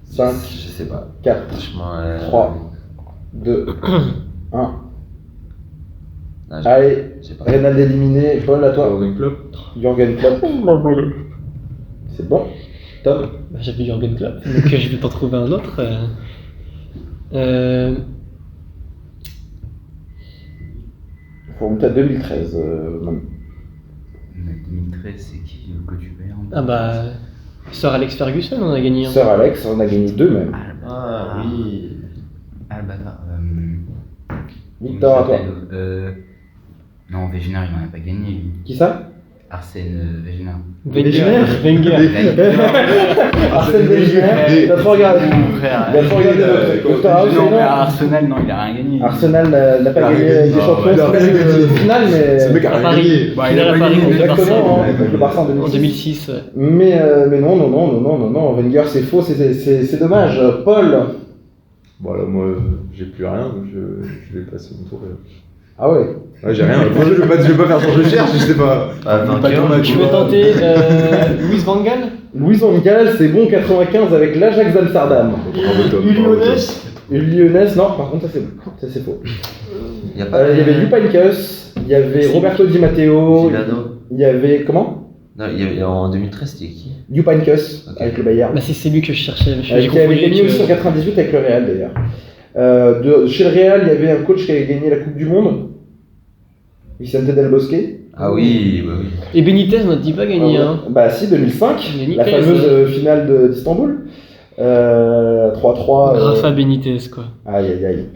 S3: 5,
S6: Je sais pas.
S3: 4,
S6: Franchement,
S3: 3, 2, 1.
S6: Ah,
S3: Allez,
S6: j'ai pas.
S3: Reynald éliminé. Paul, à toi.
S2: Jürgen Klopp.
S3: Jürgen Klopp. C'est bon. Tom.
S4: Bah, j'avais Jürgen Klopp, donc je vais t'en trouver un autre.
S3: Faut remonter à 2013. Même.
S5: 2013, c'est qui que tu perds
S4: Ah bah, Sir Alex Ferguson, on a gagné un.
S3: Sir Alex, on a gagné 2 même.
S6: Ah oui.
S5: Ah le bâtard.
S3: Victor, à toi.
S5: Non, Wegener, il n'en a pas gagné. Lui.
S3: Qui ça?
S5: Arsène Wegener.
S4: Wenger.
S3: Arsène Wenger. T'as trop regardé.
S5: Frère,
S3: Il a trop regardé Dr House.
S5: non, mais
S3: Non.
S5: Arsenal, non, il a rien gagné.
S3: Arsenal n'a pas
S2: Il a
S3: gagné
S2: rien
S3: des
S2: gagné.
S3: champions.
S2: Il a rien
S3: C'est
S2: gagné.
S3: le final, mais.
S2: Ce mec a
S4: À
S2: rien
S4: Paris.
S2: gagné.
S5: Bah,
S4: Il
S5: il a
S4: a
S5: pas
S4: Paris
S5: gagné
S4: contre le
S3: Exactement,
S4: Barça.
S3: hein, avec le Barça en
S4: En
S3: 2006.
S4: 2006, ouais.
S3: Mais non, Wenger c'est faux, c'est dommage. Paul.
S2: Bon, là, moi, j'ai plus rien, donc je vais passer mon tour.
S3: Ah ouais.
S2: Ouais, j'ai rien. Franchement, je vais pas faire genre je cherche, je sais pas.
S6: Ah,
S2: Pas
S6: vainqueur.
S2: ton match.
S4: Tu veux tenter Luis Van Gaal?
S3: Louis Van Gaal, c'est bon, 95 avec l'Ajax d'Amsterdam.
S2: Bravo, Tom.
S4: Uli
S2: Bravo, Tom.
S4: Hoeneß?
S3: Lyonnaise, non, par contre, ça c'est faux.
S6: Il y a pas.
S3: Il y avait Jupankos, il y avait Roberto Di Matteo,
S6: Zidane.
S3: il y avait. Comment?
S6: Non, en 2013, c'était qui?
S3: Jupankos,
S6: Ok.
S3: avec le Bayern.
S4: Bah, c'est lui que je cherchais.
S3: Qui avait gagné aussi en 98 avec le Real d'ailleurs. Chez le Real, il y avait un coach qui avait gagné la Coupe du Monde, Vicente Del Bosque.
S6: Ah oui, bah oui.
S4: Et Benitez, on n'a dit pas gagné, hein.
S3: Bah si, 2005,
S4: Benitez,
S3: la fameuse finale d'Istanbul. 3-3.
S4: Rafa Benitez, quoi.
S3: Aïe aïe aïe.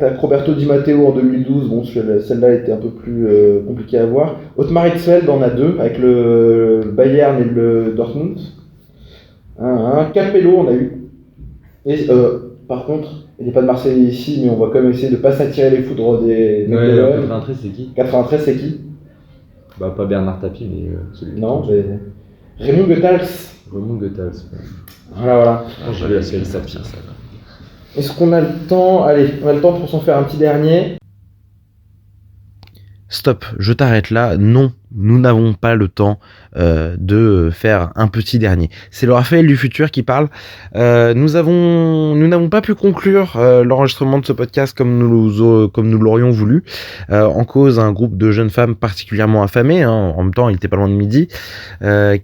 S3: Tac. Roberto Di Matteo en 2012. Bon, celle-là était un peu plus compliquée à voir. Otmar Hitzfeld en a 2 avec le Bayern et le Dortmund. Capello, on a eu. Et par contre, il n'est pas de Marseille ici, mais on va quand même essayer de ne pas s'attirer les foudres des
S2: Ouais,
S3: l'OM.
S2: 93, c'est qui?
S3: 93, c'est qui?
S2: Bah, pas Bernard Tapie, mais celui.
S3: Non, mais. Raymond Goethals.
S2: Raymond Goethals.
S3: Voilà.
S2: J'ai vu la série Tapie.
S3: Est-ce qu'on a le temps? Allez, on a le temps pour s'en faire un petit dernier. Stop, je t'arrête là. Non, nous n'avons pas le temps de faire un petit dernier. C'est le Raphaël du futur qui parle. Nous n'avons pas pu conclure l'enregistrement de ce podcast comme nous l'aurions voulu. En cause un groupe de jeunes femmes particulièrement affamées, hein, en même temps il était pas loin de midi,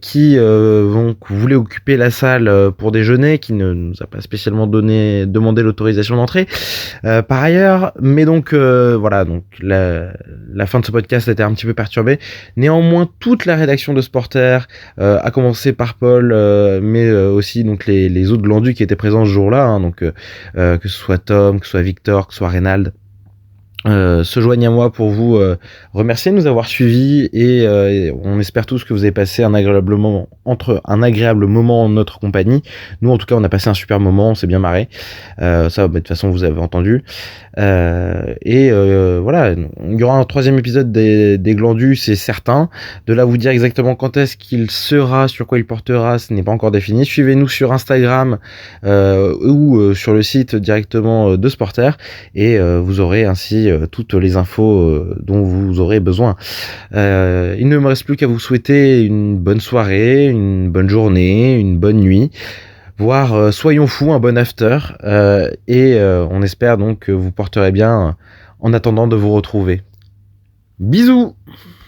S3: qui voulaient occuper la salle pour déjeuner, qui ne nous a pas spécialement demandé l'autorisation d'entrée. Par ailleurs, mais donc voilà, donc la fin de ce podcast a été un petit peu perturbée. Néanmoins, toute la rédaction de Sporter, à commencer par Paul, mais aussi donc les autres glandus qui étaient présents ce jour-là, hein, donc que ce soit Tom, que ce soit Victor, que ce soit Reynald, se joignent à moi pour vous remercier de nous avoir suivis et on espère tous que vous avez passé un agréable moment en notre compagnie. Nous en tout cas on a passé un super moment, on s'est bien marré, ça de toute façon vous avez entendu, voilà, il y aura un 3e épisode des Glandus, c'est certain. De là vous dire exactement quand est-ce qu'il sera, sur quoi il portera, ce n'est pas encore défini. Suivez-nous sur Instagram ou sur le site directement de Sporter et vous aurez ainsi toutes les infos dont vous aurez besoin. Il ne me reste plus qu'à vous souhaiter une bonne soirée, une bonne journée, une bonne nuit, voire soyons fous, un bon after, et on espère donc que vous porterez bien en attendant de vous retrouver. Bisous!